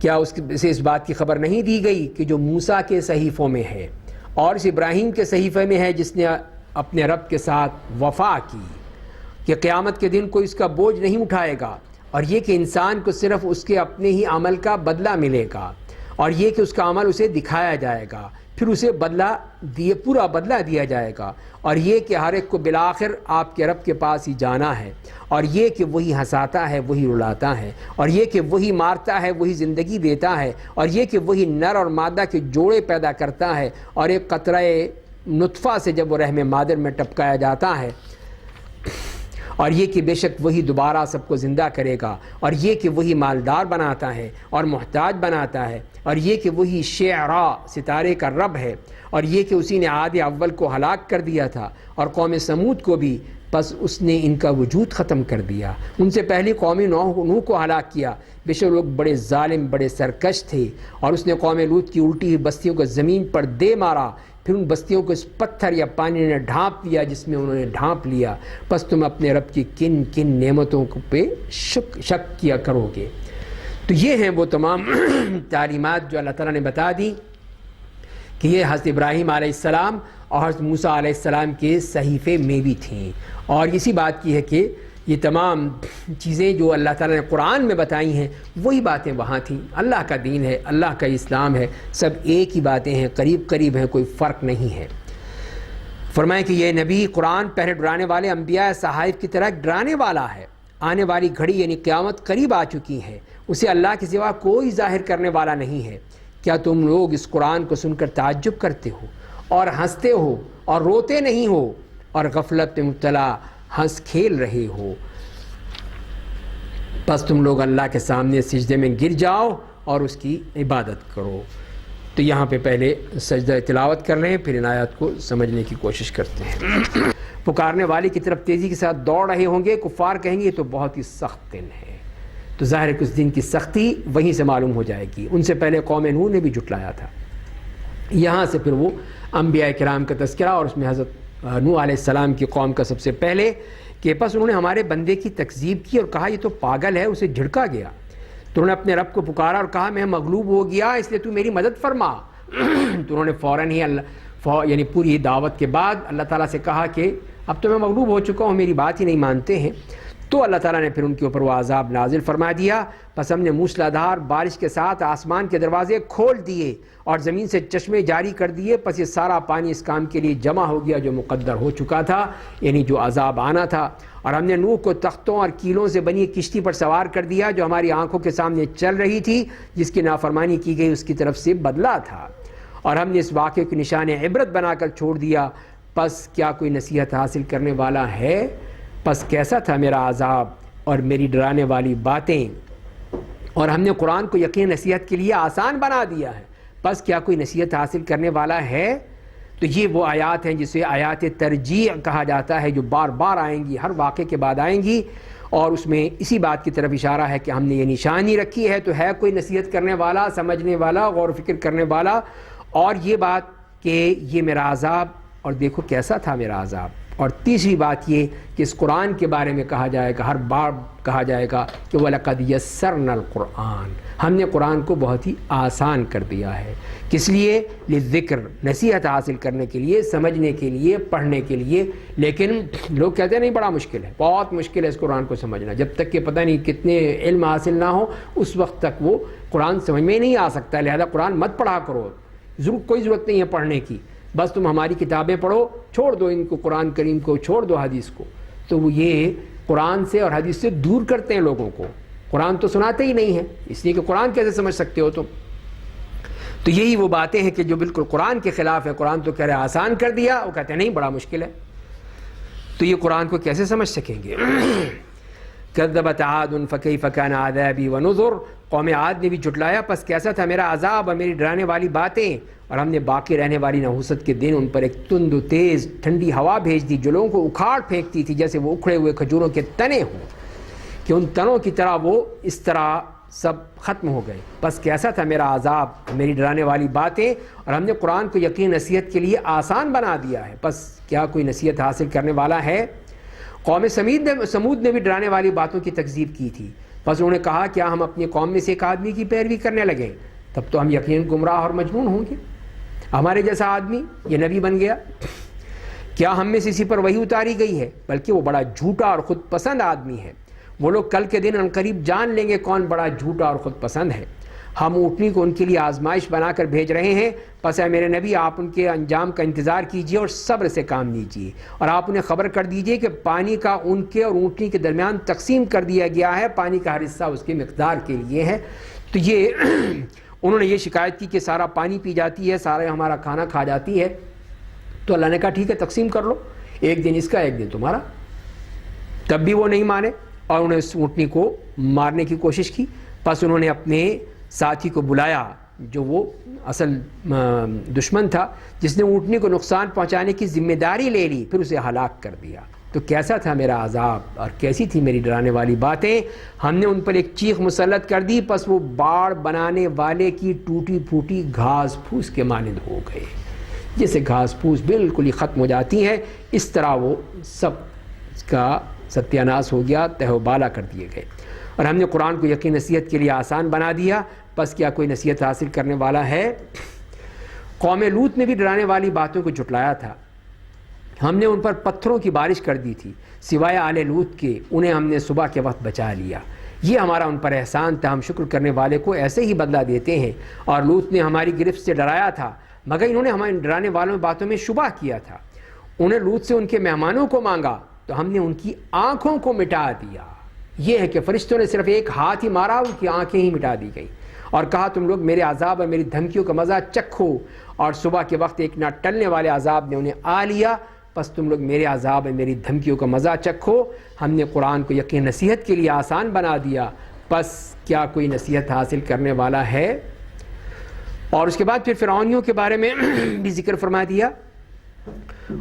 کیا اس بات کی خبر نہیں دی گئی کہ جو موسیٰ کے صحیفوں میں ہے اور اس ابراہیم کے صحیفے میں ہے جس نے اپنے رب کے ساتھ وفا کی، کہ قیامت کے دن کوئی اس کا بوجھ نہیں اٹھائے گا، اور یہ کہ انسان کو صرف اس کے اپنے ہی عمل کا بدلہ ملے گا، اور یہ کہ اس کا عمل اسے دکھایا جائے گا، پھر اسے پورا بدلہ دیا جائے گا، اور یہ کہ ہر ایک کو بالآخر آپ کے رب کے پاس ہی جانا ہے، اور یہ کہ وہی ہنساتا ہے، وہی رلاتا ہے، اور یہ کہ وہی مارتا ہے، وہی زندگی دیتا ہے، اور یہ کہ وہی نر اور مادہ کے جوڑے پیدا کرتا ہے، اور ایک قطرہ نطفہ سے جب وہ رحم مادر میں ٹپکایا جاتا ہے، اور یہ کہ بے شک وہی دوبارہ سب کو زندہ کرے گا، اور یہ کہ وہی مالدار بناتا ہے اور محتاج بناتا ہے، اور یہ کہ وہی شعراء ستارے کا رب ہے، اور یہ کہ اسی نے عاد اول کو ہلاک کر دیا تھا اور قوم سمود کو بھی، بس اس نے ان کا وجود ختم کر دیا۔ ان سے پہلی قوم نوح کو ہلاک کیا، بے شک لوگ بڑے ظالم، بڑے سرکش تھے، اور اس نے قوم لوط کی الٹی ہوئی بستیوں کو زمین پر دے مارا، پھر ان بستیوں کو اس پتھر یا پانی نے ڈھانپ لیا جس میں انہوں نے ڈھانپ لیا، پس تم اپنے رب کی کن کن نعمتوں پہ شک کیا کرو گے۔ تو یہ ہیں وہ تمام تعلیمات جو اللہ تعالیٰ نے بتا دی کہ یہ حضرت ابراہیم علیہ السلام اور حضرت موسیٰ علیہ السلام کے صحیفے میں بھی تھیں، اور اسی بات کی ہے کہ یہ تمام چیزیں جو اللہ تعالیٰ نے قرآن میں بتائی ہیں وہی باتیں وہاں تھیں. اللہ کا دین ہے, اللہ کا اسلام ہے, سب ایک ہی باتیں ہیں, قریب قریب ہیں, کوئی فرق نہیں ہے. فرمائیں کہ یہ نبی قرآن پہلے ڈرانے والے انبیاء صحائف کی طرح ڈرانے والا ہے. آنے والی گھڑی یعنی قیامت قریب آ چکی ہے, اسے اللہ کے سوا کوئی ظاہر کرنے والا نہیں ہے. کیا تم لوگ اس قرآن کو سن کر تعجب کرتے ہو اور ہنستے ہو اور روتے نہیں ہو اور غفلت میں مبتلا ہنس کھیل رہے ہو؟ بس تم لوگ اللہ کے سامنے سجدے میں گر جاؤ اور اس کی عبادت کرو. تو یہاں پہ پہلے سجدہ تلاوت کر رہے ہیں, پھر ان آیات کو سمجھنے کی کوشش کرتے ہیں. پکارنے والے کی طرف تیزی کے ساتھ دوڑ رہے ہوں گے. کفار کہیں گے یہ تو بہت ہی سخت دن ہے. تو ظاہر ہے کہ اس دن کی سختی وہیں سے معلوم ہو جائے گی. ان سے پہلے قوم نوح نے بھی جھٹلایا تھا. یہاں سے پھر وہ انبیاء کرام کا تذکرہ, اور اس میں حضرت نوح علیہ السلام کی قوم کا سب سے پہلے کہ بس انہوں نے ہمارے بندے کی تکذیب کی اور کہا یہ تو پاگل ہے, اسے جھڑکا گیا. تو انہوں نے اپنے رب کو پکارا اور کہا میں مغلوب ہو گیا, اس لیے تو میری مدد فرما. تو انہوں نے فوراً ہی یعنی پوری دعوت کے بعد اللہ تعالیٰ سے کہا کہ اب تو میں مغلوب ہو چکا ہوں, میری بات ہی نہیں مانتے ہیں. تو اللہ تعالیٰ نے پھر ان کے اوپر وہ عذاب نازل فرما دیا. پس ہم نے موسلادھار بارش کے ساتھ آسمان کے دروازے کھول دیے اور زمین سے چشمے جاری کر دیے. پس یہ سارا پانی اس کام کے لیے جمع ہو گیا جو مقدر ہو چکا تھا, یعنی جو عذاب آنا تھا. اور ہم نے نوح کو تختوں اور کیلوں سے بنی کشتی پر سوار کر دیا جو ہماری آنکھوں کے سامنے چل رہی تھی, جس کی نافرمانی کی گئی اس کی طرف سے بدلہ تھا. اور ہم نے اس واقعے کو نشان عبرت بنا کر چھوڑ دیا. پس کیا کوئی نصیحت حاصل کرنے والا ہے؟ پس کیسا تھا میرا عذاب اور میری ڈرانے والی باتیں. اور ہم نے قرآن کو یقین نصیحت کے لیے آسان بنا دیا ہے. پس کیا کوئی نصیحت حاصل کرنے والا ہے؟ تو یہ وہ آیات ہیں جسے آیات ترجیع کہا جاتا ہے, جو بار بار آئیں گی, ہر واقعے کے بعد آئیں گی. اور اس میں اسی بات کی طرف اشارہ ہے کہ ہم نے یہ نشانی رکھی ہے, تو ہے کوئی نصیحت کرنے والا, سمجھنے والا, غور و فکر کرنے والا. اور یہ بات کہ یہ میرا عذاب اور دیکھو کیسا تھا میرا عذاب. اور تیسری بات یہ کہ اس قرآن کے بارے میں کہا جائے گا, ہر بار کہا جائے گا کہ وَلَقَدْ يَسَّرْنَا الْقُرْآنَ, ہم نے قرآن کو بہت ہی آسان کر دیا ہے. کس لیے؟ للذکر, نصیحت حاصل کرنے کے لیے, سمجھنے کے لیے, پڑھنے کے لیے. لیکن لوگ کہتے ہیں نہیں بڑا مشکل ہے, بہت مشکل ہے اس قرآن کو سمجھنا. جب تک کہ پتہ نہیں کتنے علم حاصل نہ ہو اس وقت تک وہ قرآن سمجھ میں نہیں آ سکتا. لہذا قرآن مت پڑھا کرو, کوئی ضرورت نہیں ہے پڑھنے کی. بس تم ہماری کتابیں پڑھو, چھوڑ دو ان کو, قرآن کریم کو چھوڑ دو, حدیث کو. تو وہ یہ قرآن سے اور حدیث سے دور کرتے ہیں لوگوں کو. قرآن تو سناتے ہی نہیں ہیں, اس لیے کہ قرآن کیسے سمجھ سکتے ہو تم. تو یہی وہ باتیں ہیں کہ جو بالکل قرآن کے خلاف ہے. قرآن تو کہہ رہے آسان کر دیا, وہ کہتے ہیں نہیں بڑا مشکل ہے. تو یہ قرآن کو کیسے سمجھ سکیں گے؟ کذبت عاد فکیف کان عذابی ونذر, قوم عاد نے بھی جھٹلایا, پس کیسا تھا میرا عذاب اور میری ڈرانے والی باتیں. اور ہم نے باقی رہنے والی نحوست کے دن ان پر ایک تند و تیز ٹھنڈی ہوا بھیج دی جو لوگوں کو اکھاڑ پھینکتی تھی جیسے وہ اکھڑے ہوئے کھجوروں کے تنے ہوں, کہ ان تنوں کی طرح وہ اس طرح سب ختم ہو گئے. بس کیسا تھا میرا عذاب, میری ڈرانے والی باتیں. اور ہم نے قرآن کو یقین نصیحت کے لیے آسان بنا دیا ہے. بس کیا کوئی نصیحت حاصل کرنے والا ہے؟ قوم سمود نے بھی ڈرانے والی باتوں کی تکذیب کی تھی. بس انہوں نے کہا کیا ہم اپنی قوم میں سے ایک آدمی کی پیروی کرنے لگیں, تب تو ہم یقین گمراہ اور مجنون ہوں گے. ہمارے جیسا آدمی یہ نبی بن گیا, کیا ہم میں سے اسی پر وحی اتاری گئی ہے؟ بلکہ وہ بڑا جھوٹا اور خود پسند آدمی ہے. وہ لوگ کل کے دن عنقریب جان لیں گے کون بڑا جھوٹا اور خود پسند ہے. ہم اونٹنی کو ان کے لیے آزمائش بنا کر بھیج رہے ہیں. پس اے میرے نبی, آپ ان کے انجام کا انتظار کیجیے اور صبر سے کام لیجیے. اور آپ انہیں خبر کر دیجیے کہ پانی کا ان کے اور اونٹنی کے درمیان تقسیم کر دیا گیا ہے, پانی کا ہر حصہ اس کی مقدار کے لیے ہے. تو یہ انہوں نے یہ شکایت کی کہ سارا پانی پی جاتی ہے, سارا ہمارا کھانا کھا جاتی ہے. تو اللہ نے کہا ٹھیک ہے تقسیم کر لو, ایک دن اس کا ایک دن تمہارا. تب بھی وہ نہیں مانے اور انہوں نے اس اونٹنی کو مارنے کی کوشش کی. پس انہوں نے اپنے ساتھی کو بلایا جو وہ اصل دشمن تھا, جس نے اونٹنی کو نقصان پہنچانے کی ذمہ داری لے لی, پھر اسے ہلاک کر دیا. تو کیسا تھا میرا عذاب اور کیسی تھی میری ڈرانے والی باتیں. ہم نے ان پر ایک چیخ مسلط کر دی, پس وہ باڑ بنانے والے کی ٹوٹی پھوٹی گھاس پھوس کے مانند ہو گئے. جیسے گھاس پھوس بالکل ہی ختم ہو جاتی ہیں, اس طرح وہ سب کا ستیہ ناش ہو گیا, تہ و بالا کر دیے گئے. اور ہم نے قرآن کو یقین نصیحت کے لیے آسان بنا دیا. پس کیا کوئی نصیحت حاصل کرنے والا ہے؟ قوم لوط نے بھی ڈرانے والی باتوں کو جھٹلایا تھا. ہم نے ان پر پتھروں کی بارش کر دی تھی سوائے آل لوط کے، انہیں ہم نے صبح کے وقت بچا لیا۔ یہ ہمارا ان پر احسان تھا، ہم شکر کرنے والے کو ایسے ہی بدلہ دیتے ہیں۔ اور لوط نے ہماری گرفت سے ڈرایا تھا، مگر انہوں نے ہمارے ڈرانے والوں باتوں میں شبہ کیا تھا۔ انہیں لوط سے ان کے مہمانوں کو مانگا تو ہم نے ان کی آنکھوں کو مٹا دیا۔ یہ ہے کہ فرشتوں نے صرف ایک ہاتھ ہی مارا، ان کی آنکھیں ہی مٹا دی گئیں، اور کہا تم لوگ میرے عذاب اور میری دھمکیوں کا مزہ چکھو۔ اور صبح کے وقت ایک نہ ٹلنے والے عذاب نے انہیں آ لیا، پس تم لوگ میرے عذاب اور میری دھمکیوں کا مزہ چکھو۔ ہم نے قرآن کو یقین نصیحت کے لیے آسان بنا دیا، پس کیا کوئی نصیحت حاصل کرنے والا ہے؟ اور اس کے بعد پھر فرعونیوں کے بارے میں بھی ذکر فرما دیا۔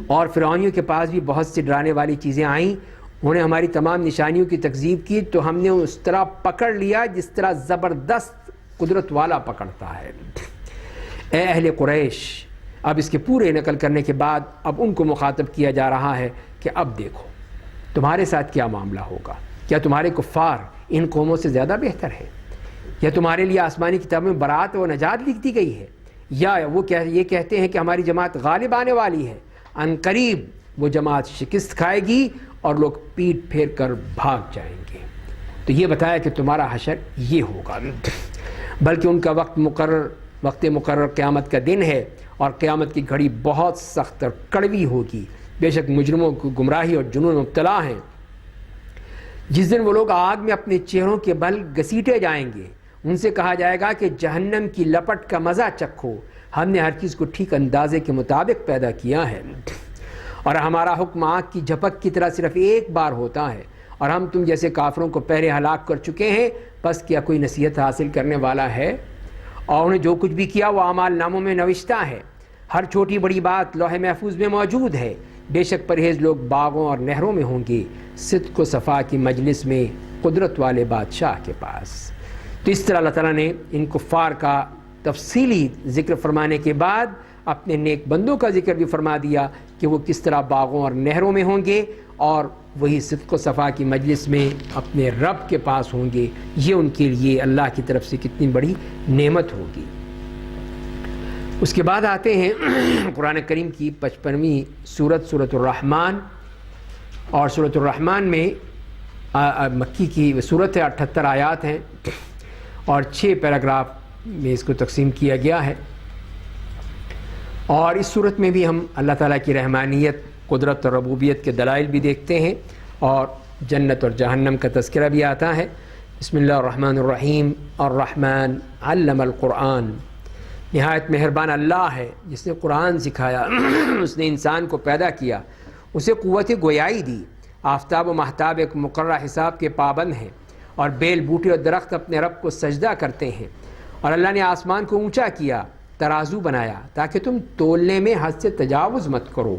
اور فرعونیوں کے پاس بھی بہت سی ڈرانے والی چیزیں آئیں، انہوں نے ہماری تمام نشانیوں کی تکذیب کی تو ہم نے اس طرح پکڑ لیا جس طرح زبردست قدرت والا پکڑتا ہے۔ اے اہل قریش، اب اس کے پورے نقل کرنے کے بعد اب ان کو مخاطب کیا جا رہا ہے کہ اب دیکھو تمہارے ساتھ کیا معاملہ ہوگا۔ کیا تمہارے کفار ان قوموں سے زیادہ بہتر ہے؟ یا تمہارے لیے آسمانی کتابوں میں برات و نجات لکھ دی گئی ہے؟ یا وہ یہ کہتے ہیں کہ ہماری جماعت غالب آنے والی ہے، ان قریب وہ جماعت شکست کھائے گی اور لوگ پیٹ پھیر کر بھاگ جائیں گے۔ تو یہ بتایا کہ تمہارا حشر یہ ہوگا، بلکہ ان کا وقت مقرر قیامت کا دن ہے، اور قیامت کی گھڑی بہت سخت اور کڑوی ہوگی۔ بے شک مجرموں کو گمراہی اور جنون میں مبتلا ہیں۔ جس دن وہ لوگ آگ میں اپنے چہروں کے بل گھسیٹے جائیں گے، ان سے کہا جائے گا کہ جہنم کی لپٹ کا مزہ چکھو، ہم نے ہر چیز کو ٹھیک اندازے کے مطابق پیدا کیا ہے، اور ہمارا حکم آگ کی جھپک کی طرح صرف ایک بار ہوتا ہے، اور ہم تم جیسے کافروں کو پہلے ہلاک کر چکے ہیں، پس کیا کوئی نصیحت حاصل کرنے والا ہے؟ اور انہیں جو کچھ بھی کیا وہ اعمال ناموں میں نوشتہ ہے، ہر چھوٹی بڑی بات لوح محفوظ میں موجود ہے۔ بے شک پرہیز لوگ باغوں اور نہروں میں ہوں گے، صدق و صفا کی مجلس میں، قدرت والے بادشاہ کے پاس۔ تو اس طرح اللہ تعالیٰ نے ان کفار کا تفصیلی ذکر فرمانے کے بعد اپنے نیک بندوں کا ذکر بھی فرما دیا کہ وہ کس طرح باغوں اور نہروں میں ہوں گے، اور وہی صدق و صفا کی مجلس میں اپنے رب کے پاس ہوں گے۔ یہ ان کے لیے اللہ کی طرف سے کتنی بڑی نعمت ہوگی۔ اس کے بعد آتے ہیں قرآن کریم کی 55ویں سورت الرحمن، اور سورت الرحمن میں مکی کی صورت ہے، 78 آیات ہیں، اور 6 پیراگراف میں اس کو تقسیم کیا گیا ہے۔ اور اس صورت میں بھی ہم اللہ تعالیٰ کی رحمانیت، قدرت اور ربوبیت کے دلائل بھی دیکھتے ہیں، اور جنت اور جہنم کا تذکرہ بھی آتا ہے۔ بسم اللہ الرحمن الرحیم، الرحمن علم القرآن، نہایت مہربان اللہ ہے جس نے قرآن سکھایا۔ اس نے انسان کو پیدا کیا، اسے قوت گویائی دی۔ آفتاب و مہتاب ایک مقررہ حساب کے پابند ہیں، اور بیل بوٹے اور درخت اپنے رب کو سجدہ کرتے ہیں۔ اور اللہ نے آسمان کو اونچا کیا، ترازو بنایا تاکہ تم تولنے میں حد سے تجاوز مت کرو،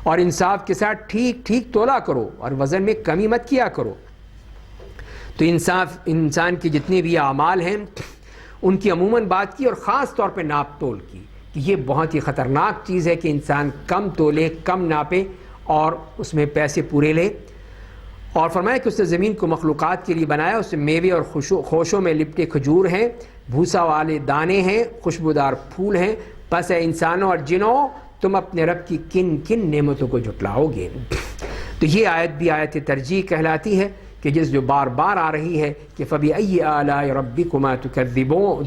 اور انصاف کے ساتھ ٹھیک ٹھیک تولا کرو، اور وزن میں کمی مت کیا کرو۔ تو انسان کے جتنے بھی اعمال ہیں ان کی عموماً بات کی، اور خاص طور پہ ناپ تول کی، کہ یہ بہت ہی خطرناک چیز ہے کہ انسان کم تولے، کم ناپے اور اس میں پیسے پورے لے۔ اور فرمایا کہ اس نے زمین کو مخلوقات کے لیے بنایا، اس میں میوے اور خوشوں میں لپٹے کھجور ہیں، بھوسا والے دانے ہیں، خوشبودار پھول ہیں، پس اے انسانوں اور جنوں تم اپنے رب کی کن کن نعمتوں کو جھٹلاؤ گے۔ تو یہ آیت بھی آیت ترجیح کہلاتی ہے، کہ جس جو بار بار آ رہی ہے کہ فَبِأَيِّ آلَاءِ رَبِّكُمَا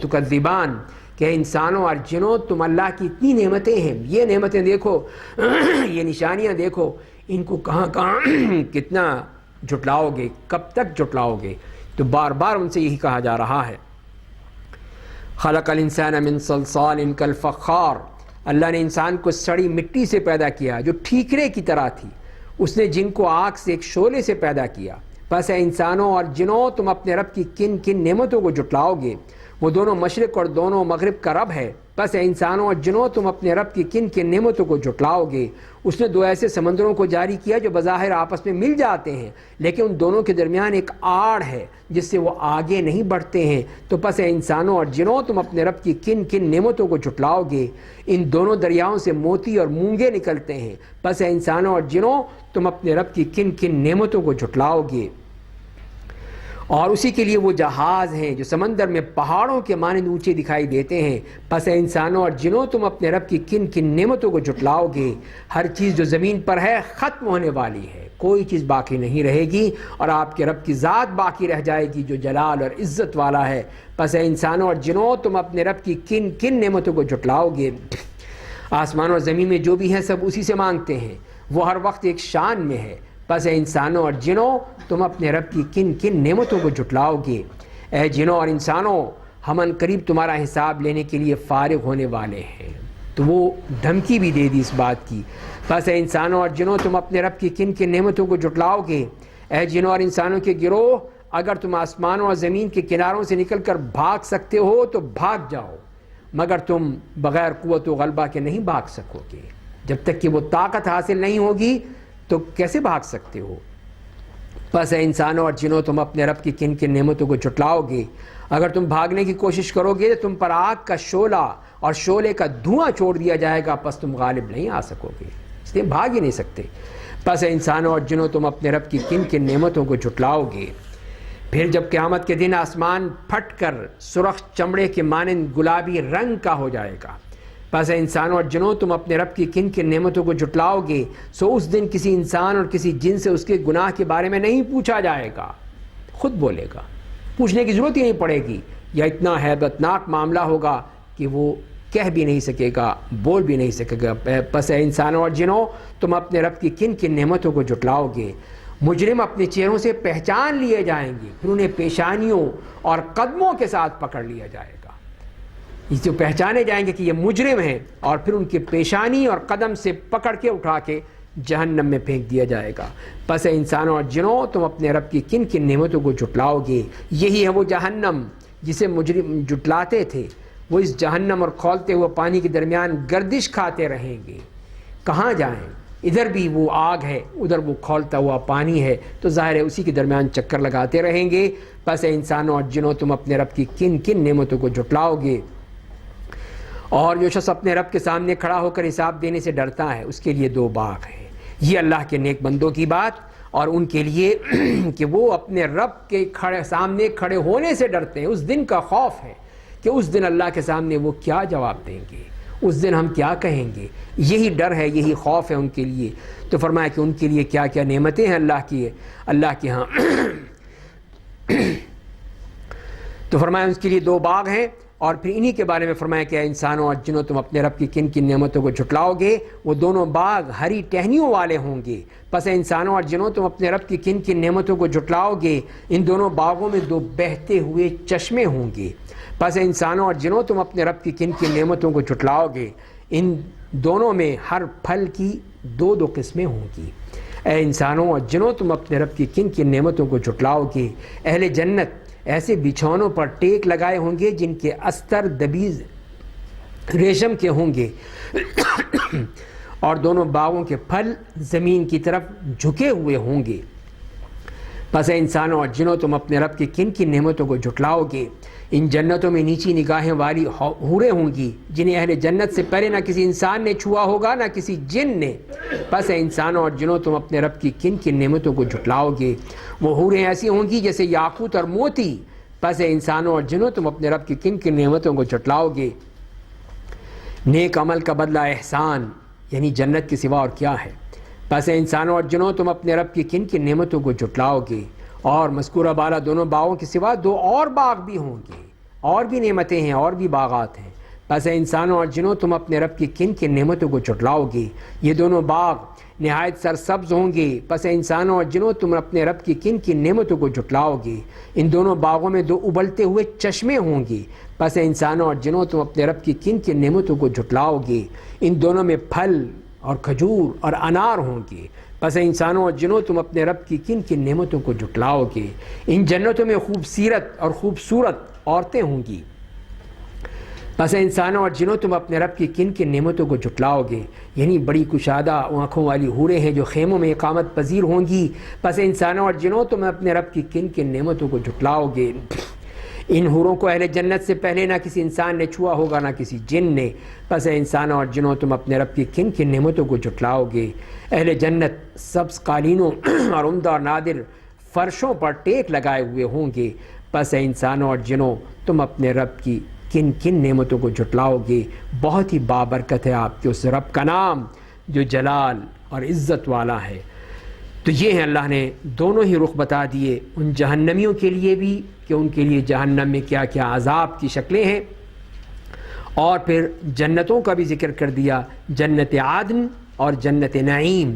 تُكَذِّبَانِ، کہ انسانوں اور جنوں تم اللہ کی اتنی نعمتیں ہیں، یہ نعمتیں دیکھو، یہ نشانیاں دیکھو، ان کو کہاں کہاں کتنا جھٹلاؤ گے، کب تک جھٹلاؤ گے؟ تو بار بار ان سے یہی کہا جا رہا ہے۔ خلق الانسان من صلصال کالفخار، اللہ نے انسان کو سڑی مٹی سے پیدا کیا جو ٹھیکرے کی طرح تھی، اس نے جن کو آگ سے ایک شعلے سے پیدا کیا۔ پس اے انسانوں اور جنوں تم اپنے رب کی کن کن نعمتوں کو جھٹلاؤ گے؟ وہ دونوں مشرق اور دونوں مغرب کا رب ہے۔ پس اے انسانوں اور جنوں تم اپنے رب کی کن کن نعمتوں کو جھٹلاؤ گے؟ اس نے 2 ایسے سمندروں کو جاری کیا جو بظاہر آپس میں مل جاتے ہیں، لیکن ان دونوں کے درمیان ایک آڑ ہے جس سے وہ آگے نہیں بڑھتے ہیں۔ تو پس اے انسانوں اور جنوں تم اپنے رب کی کن کن نعمتوں کو جھٹلاؤ گے؟ ان دونوں دریاؤں سے موتی اور مونگے نکلتے ہیں۔ پس اے انسانوں اور جنوں تم اپنے رب کی کن کن نعمتوں کو جھٹلاؤ گے؟ اور اسی کے لیے وہ جہاز ہیں جو سمندر میں پہاڑوں کے مانند اونچے دکھائی دیتے ہیں۔ پس اے انسانوں اور جنوں تم اپنے رب کی کن کن نعمتوں کو جھٹلاؤ گے؟ ہر چیز جو زمین پر ہے ختم ہونے والی ہے، کوئی چیز باقی نہیں رہے گی، اور آپ کے رب کی ذات باقی رہ جائے گی جو جلال اور عزت والا ہے۔ پس اے انسانوں اور جنوں تم اپنے رب کی کن کن نعمتوں کو جھٹلاؤ گے؟ آسمان اور زمین میں جو بھی ہے سب اسی سے مانگتے ہیں، وہ ہر وقت ایک شان میں ہے۔ پس اے انسانوں اور جنوں تم اپنے رب کی کن کن نعمتوں کو جھٹلاؤ گے؟ اے جنوں اور انسانوں، ہم ان قریب تمہارا حساب لینے کے لیے فارغ ہونے والے ہیں۔ تو وہ دھمکی بھی دے دی اس بات کی۔ پس اے انسانوں اور جنوں تم اپنے رب کی کن کن نعمتوں کو جھٹلاؤ گے؟ اے جنوں اور انسانوں کے گروہ، اگر تم آسمانوں اور زمین کے کناروں سے نکل کر بھاگ سکتے ہو تو بھاگ جاؤ، مگر تم بغیر قوت و غلبہ کے نہیں بھاگ سکو گے۔ جب تک کہ وہ طاقت حاصل نہیں ہوگی تو کیسے بھاگ سکتے ہو؟ پس اے انسانوں اور جنوں تم اپنے رب کی کن کن نعمتوں کو جھٹلاؤ گے؟ اگر تم بھاگنے کی کوشش کرو گے تو تم پر آگ کا شعلہ اور شعلے کا دھواں چھوڑ دیا جائے گا، پس تم غالب نہیں آ سکو گے، اس لیے بھاگ ہی نہیں سکتے۔ پس اے انسانوں اور جنوں تم اپنے رب کی کن کن نعمتوں کو جھٹلاؤ گے؟ پھر جب قیامت کے دن آسمان پھٹ کر سرخ چمڑے کے مانند گلابی رنگ کا ہو جائے گا، پس اے انسانوں اور جنوں تم اپنے رب کی کن کن نعمتوں کو جھٹلاؤ گے؟ سو اس دن کسی انسان اور کسی جن سے اس کے گناہ کے بارے میں نہیں پوچھا جائے گا، خود بولے گا، پوچھنے کی ضرورت ہی نہیں پڑے گی، یا اتنا ہیبتناک معاملہ ہوگا کہ وہ کہہ بھی نہیں سکے گا، بول بھی نہیں سکے گا۔ پس اے انسانوں اور جنوں تم اپنے رب کی کن کن نعمتوں کو جھٹلاؤ گے؟ مجرم اپنے چہروں سے پہچان لیے جائیں گے، پھر انہیں پیشانیوں اور قدموں کے ساتھ پکڑ لیا جائے گا۔ یہ جو پہچانے جائیں گے کہ یہ مجرم ہیں، اور پھر ان کی پیشانی اور قدم سے پکڑ کے اٹھا کے جہنم میں پھینک دیا جائے گا۔ پس اے انسانوں اور جنوں تم اپنے رب کی کن کن نعمتوں کو جھٹلاؤ گے؟ یہی ہے وہ جہنم جسے مجرم جھٹلاتے تھے، وہ اس جہنم اور کھولتے ہوئے پانی کے درمیان گردش کھاتے رہیں گے۔ کہاں جائیں؟ ادھر بھی وہ آگ ہے، ادھر وہ کھولتا ہوا پانی ہے، تو ظاہر ہے اسی کے درمیان چکر لگاتے رہیں گے۔ پس اے انسانوں اور جنوں تم اپنے رب کی کن کن نعمتوں کو جھٹلاؤ گے؟ اور جو شخص اپنے رب کے سامنے کھڑا ہو کر حساب دینے سے ڈرتا ہے، اس کے لیے دو باغ ہیں۔ یہ اللہ کے نیک بندوں کی بات، اور ان کے لیے کہ وہ اپنے رب کے سامنے کھڑے ہونے سے ڈرتے ہیں۔ اس دن کا خوف ہے کہ اس دن اللہ کے سامنے وہ کیا جواب دیں گے، اس دن ہم کیا کہیں گے، یہی ڈر ہے، یہی خوف ہے ان کے لیے۔ تو فرمایا کہ ان کے لیے کیا کیا نعمتیں ہیں اللہ کے ہاں۔ تو فرمایا اس کے لیے دو باغ ہیں، اور پھر انہی کے بارے میں فرمایا کہ اے انسانوں اور جنوں تم اپنے رب کی کن کن نعمتوں کو جھٹلاؤ گے؟ وہ دونوں باغ ہری ٹہنیوں والے ہوں گے۔ پس اے انسانوں اور جنوں تم اپنے رب کی کن کن نعمتوں کو جھٹلاؤ گے؟ ان دونوں باغوں میں دو بہتے ہوئے چشمے ہوں گے۔ پس اے انسانوں اور جنوں تم اپنے رب کی کن کن نعمتوں کو جھٹلاؤ گے؟ ان دونوں میں ہر پھل کی دو دو قسمیں ہوں گی۔ اے انسانوں اور جنوں تم اپنے رب کی کن کن نعمتوں کو جھٹلاؤ گے؟ اہل جنت ایسے بچھونوں پر ٹیک لگائے ہوں گے جن کے استر دبیز ریشم کے ہوں گے، اور دونوں باغوں کے پھل زمین کی طرف جھکے ہوئے ہوں گے۔ پس اے انسانوں اور جنوں تم اپنے رب کی کن کن نعمتوں کو جھٹلاؤ گے؟ ان جنتوں میں نیچی نگاہیں والی حوریں ہوں گی جنہیں اہل جنت سے پہلے نہ کسی انسان نے چھوا ہوگا نہ کسی جن نے۔ پس اے انسانوں اور جنوں تم اپنے رب کی کن کن نعمتوں کو جھٹلاؤ گے؟ وہ حوریں ایسی ہوں گی جیسے یاقوت اور موتی۔ پس اے انسانوں اور جنوں تم اپنے رب کی کن کن نعمتوں کو جھٹلاؤ گے؟ نیک عمل کا بدلہ احسان، یعنی جنت کے سوا اور کیا ہے؟ پس اے انسانوں اور جنوں تم اپنے رب کی کن کن نعمتوں کو جھٹلاؤ گے؟ اور مذکورہ بالا دونوں باغوں کے سوا دو اور باغ بھی ہوں گے، اور بھی نعمتیں ہیں، اور بھی باغات ہیں۔ پس اے انسانوں اور جنوں تم اپنے رب کی کن کن نعمتوں کو جھٹلاؤ گے؟ یہ دونوں باغ نہایت سرسبز ہوں گے۔ پس اے انسانوں اور جنوں تم اپنے رب کی کن کن نعمتوں کو جھٹلاؤ گے؟ ان دونوں باغوں میں دو ابلتے ہوئے چشمے ہوں گے۔ پس اے انسانوں اور جنوں تم اپنے رب کی کن کن نعمتوں کو جھٹلاؤ گے؟ ان دونوں میں پھل اور کھجور اور انار ہوں گے۔ پس اے انسانوں اور جنوں تم اپنے رب کی کن کن نعمتوں کو جھٹلاؤ گے؟ ان جنتوں میں خوبصورت عورتیں ہوں گی۔ پس اے انسانوں اور جنوں تم اپنے رب کی کن کن نعمتوں کو جھٹلاؤ گے؟ یعنی بڑی کشادہ آنکھوں والی حوریں ہیں جو خیموں میں اقامت پذیر ہوں گی۔ پس اے انسانوں اور جنوں تم اپنے رب کی کن کن نعمتوں کو جھٹلاؤ گے؟ ان حوروں کو اہل جنت سے پہلے نہ کسی انسان نے چھوا ہوگا نہ کسی جن نے۔ پس اے انسانوں اور جنوں تم اپنے رب کی کن کن نعمتوں کو جھٹلاؤ گے؟ اہل جنت سبز قالینوں اور عمدہ اور نادر فرشوں پر ٹیک لگائے ہوئے ہوں گے۔ پس اے انسانوں اور جنوں، تم اپنے رب کی کن کن نعمتوں کو جھٹلاؤ گے؟ بہت ہی بابرکت ہے آپ کے اس رب کا نام جو جلال اور عزت والا ہے۔ تو یہ ہیں اللہ نے دونوں ہی رخ بتا دیے، ان جہنمیوں کے لیے بھی کہ ان کے لیے جہنم میں کیا کیا عذاب کی شکلیں ہیں، اور پھر جنتوں کا بھی ذکر کر دیا، جنت عدن اور جنت نعیم،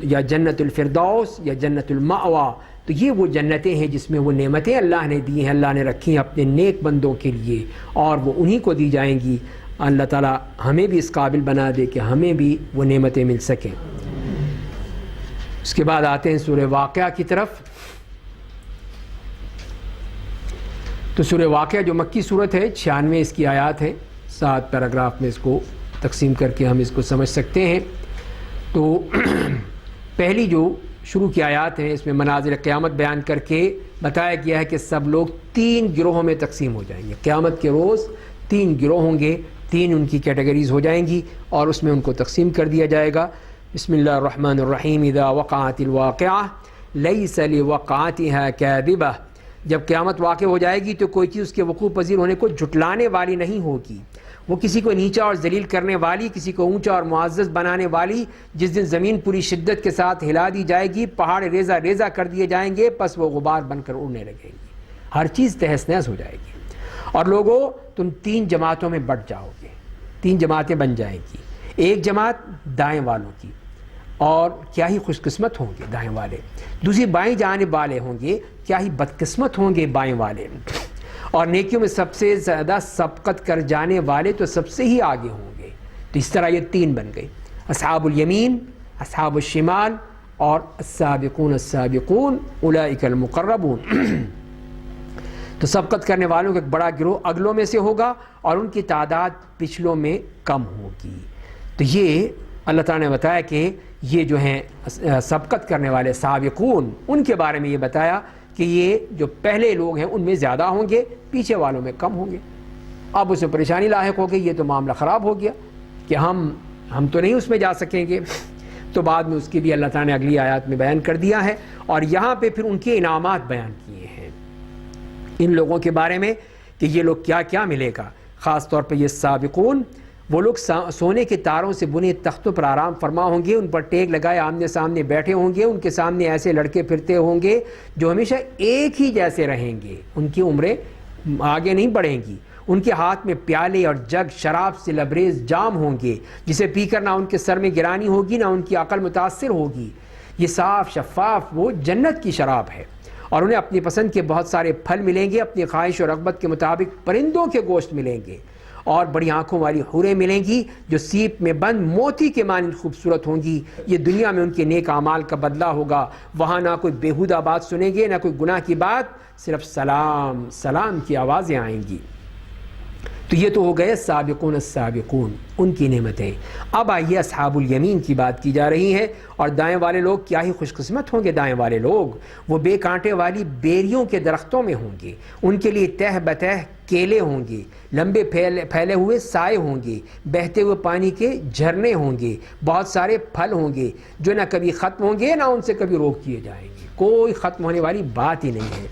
یا جنت الفردوس یا جنت المأوا۔ تو یہ وہ جنتیں ہیں جس میں وہ نعمتیں اللہ نے دی ہیں، اللہ نے رکھی ہیں اپنے نیک بندوں کے لیے، اور وہ انہی کو دی جائیں گی۔ اللہ تعالیٰ ہمیں بھی اس قابل بنا دے کہ ہمیں بھی وہ نعمتیں مل سکیں۔ اس کے بعد آتے ہیں سورہ واقعہ کی طرف۔ تو سورہ واقعہ جو مکی صورت ہے، 96 اس کی آیات ہیں، 7 پیراگراف میں اس کو تقسیم کر کے ہم اس کو سمجھ سکتے ہیں۔ تو پہلی جو شروع کی آیات ہیں، اس میں مناظر قیامت بیان کر کے بتایا گیا ہے کہ سب لوگ 3 گروہوں میں تقسیم ہو جائیں گے۔ قیامت کے روز 3 گروہ ہوں گے، 3 ان کی کیٹیگریز ہو جائیں گی، اور اس میں ان کو تقسیم کر دیا جائے گا۔ بسم اللہ الرحمن الرحیم، اذا وقعت الواقعہ لیس لوقعتها کاذبہ۔ جب قیامت واقع ہو جائے گی تو کوئی چیز اس کے وقوع پذیر ہونے کو جھٹلانے والی نہیں ہوگی، وہ کسی کو نیچا اور ذلیل کرنے والی، کسی کو اونچا اور معزز بنانے والی۔ جس دن زمین پوری شدت کے ساتھ ہلا دی جائے گی، پہاڑ ریزہ ریزہ کر دیے جائیں گے، پس وہ غبار بن کر اڑنے لگیں گی، ہر چیز تہس نہس ہو جائے گی۔ اور لوگوں، تم 3 جماعتوں میں بٹ جاؤ گے، 3 جماعتیں بن جائیں گی۔ ایک جماعت دائیں والوں کی، اور کیا ہی خوش قسمت ہوں گے دائیں والے۔ دوسری بائیں جانب والے ہوں گے، کیا ہی بدقسمت ہوں گے بائیں والے۔ اور نیکیوں میں سب سے زیادہ سبقت کر جانے والے تو سب سے ہی آگے ہوں گے۔ تو اس طرح یہ 3 بن گئی، اصحاب الیمین، اصحاب الشمال، اور السابقون السابقون اولئک المقربون۔ تو سبقت کرنے والوں کا ایک بڑا گروہ اگلوں میں سے ہوگا، اور ان کی تعداد پچھلوں میں کم ہوگی۔ تو یہ اللہ تعالیٰ نے بتایا کہ یہ جو ہیں سبقت کرنے والے سابقون، ان کے بارے میں یہ بتایا کہ یہ جو پہلے لوگ ہیں ان میں زیادہ ہوں گے، پیچھے والوں میں کم ہوں گے۔ اب اسے پریشانی لاحق ہو گئی، یہ تو معاملہ خراب ہو گیا کہ ہم تو نہیں اس میں جا سکیں گے۔ تو بعد میں اس کی بھی اللہ تعالیٰ نے اگلی آیات میں بیان کر دیا ہے، اور یہاں پہ پھر ان کے انعامات بیان کیے ہیں ان لوگوں کے بارے میں کہ یہ لوگ کیا کیا ملے گا۔ خاص طور پہ یہ سابقون، وہ لوگ سونے کے تاروں سے بنے تختوں پر آرام فرما ہوں گے، ان پر ٹیک لگائے آمنے سامنے بیٹھے ہوں گے، ان کے سامنے ایسے لڑکے پھرتے ہوں گے جو ہمیشہ ایک ہی جیسے رہیں گے، ان کی عمریں آگے نہیں بڑھیں گی۔ ان کے ہاتھ میں پیالے اور جگ شراب سے لبریز جام ہوں گے، جسے پی کر نہ ان کے سر میں گرانی ہوگی، نہ ان کی عقل متاثر ہوگی۔ یہ صاف شفاف وہ جنت کی شراب ہے، اور انہیں اپنی پسند کے بہت سارے پھل ملیں گے، اپنی خواہش اور رغبت کے مطابق پرندوں کے گوشت ملیں گے، اور بڑی آنکھوں والی حوریں ملیں گی جو سیپ میں بند موتی کے مانند خوبصورت ہوں گی۔ یہ دنیا میں ان کے نیک اعمال کا بدلہ ہوگا، وہاں نہ کوئی بیہودہ بات سنیں گے، نہ کوئی گناہ کی بات، صرف سلام سلام کی آوازیں آئیں گی۔ تو یہ تو ہو گئے سابقون السابقون، ان کی نعمتیں۔ اب آئیے اصحاب الیمین کی بات کی جا رہی ہے، اور دائیں والے لوگ کیا ہی خوش قسمت ہوں گے دائیں والے لوگ۔ وہ بے کانٹے والی بیریوں کے درختوں میں ہوں گے، ان کے لیے تہ بتہ کیلے ہوں گے، لمبے پھیلے ہوئے سائے ہوں گے، بہتے ہوئے پانی کے جھرنے ہوں گے، بہت سارے پھل ہوں گے جو نہ کبھی ختم ہوں گے، نہ ان سے کبھی روک کیے جائیں گے، کوئی ختم ہونے والی بات ہی نہیں ہے۔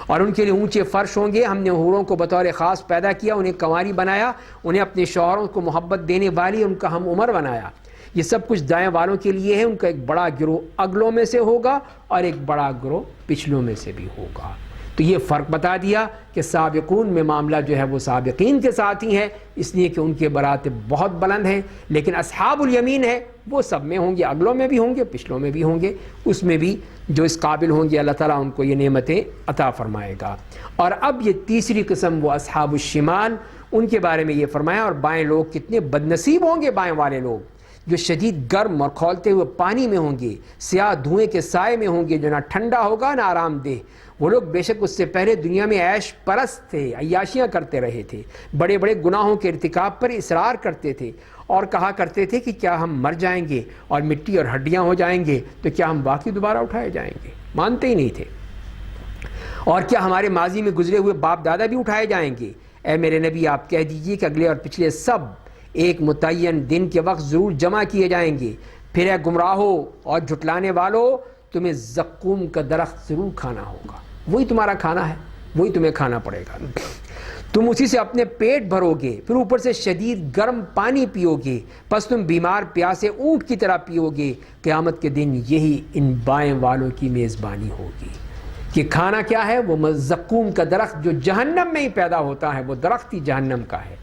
اور ان کے لیے اونچے فرش ہوں گے، ہم نے حوروں کو بطور خاص پیدا کیا، انہیں کنواری بنایا، انہیں اپنے شوہروں کو محبت دینے والی ان کا ہم عمر بنایا۔ یہ سب کچھ دائیں والوں کے لیے ہے، ان کا ایک بڑا گروہ اگلوں میں سے ہوگا، اور ایک بڑا گروہ پچھلوں میں سے بھی ہوگا۔ تو یہ فرق بتا دیا کہ سابقون میں معاملہ جو ہے وہ سابقین کے ساتھ ہی ہے، اس لیے کہ ان کے مراتب بہت بلند ہیں، لیکن اصحاب الیمین ہے وہ سب میں ہوں گے، اگلوں میں بھی ہوں گے، پچھلوں میں بھی ہوں گے، اس میں بھی جو اس قابل ہوں گے اللہ تعالیٰ ان کو یہ نعمتیں عطا فرمائے گا۔ اور اب یہ تیسری قسم وہ اصحاب الشمال، ان کے بارے میں یہ فرمایا، اور بائیں لوگ کتنے بدنصیب ہوں گے بائیں والے لوگ، جو شدید گرم اور کھولتے ہوئے پانی میں ہوں گے، سیاہ دھوئیں کے سائے میں ہوں گے جو نہ ٹھنڈا ہوگا نہ آرام دہ۔ وہ لوگ بے شک اس سے پہلے دنیا میں عیش پرست تھے، عیاشیاں کرتے رہے تھے، بڑے بڑے گناہوں کے ارتکاب پر اصرار کرتے تھے، اور کہا کرتے تھے کہ کیا ہم مر جائیں گے اور مٹی اور ہڈیاں ہو جائیں گے تو کیا ہم باقی دوبارہ اٹھائے جائیں گے؟ مانتے ہی نہیں تھے۔ اور کیا ہمارے ماضی میں گزرے ہوئے باپ دادا بھی اٹھائے جائیں گے؟ اے میرے نبی آپ کہہ دیجئے کہ اگلے اور پچھلے سب ایک متعین دن کے وقت ضرور جمع کیے جائیں گے۔ پھر اے گمراہو اور جھٹلانے والو، تمہیں زقوم کا درخت ضرور کھانا ہوگا، وہی تمہارا کھانا ہے، وہی تمہیں کھانا پڑے گا، تم اسی سے اپنے پیٹ بھرو گے، پھر اوپر سے شدید گرم پانی پیو گے، پس تم بیمار پیاسے اونٹ کی طرح پیو گے، قیامت کے دن یہی ان بائیں والوں کی میزبانی ہوگی۔ کہ کھانا کیا ہے؟ وہ زقوم کا درخت جو جہنم میں ہی پیدا ہوتا ہے، وہ درخت ہی جہنم کا ہے،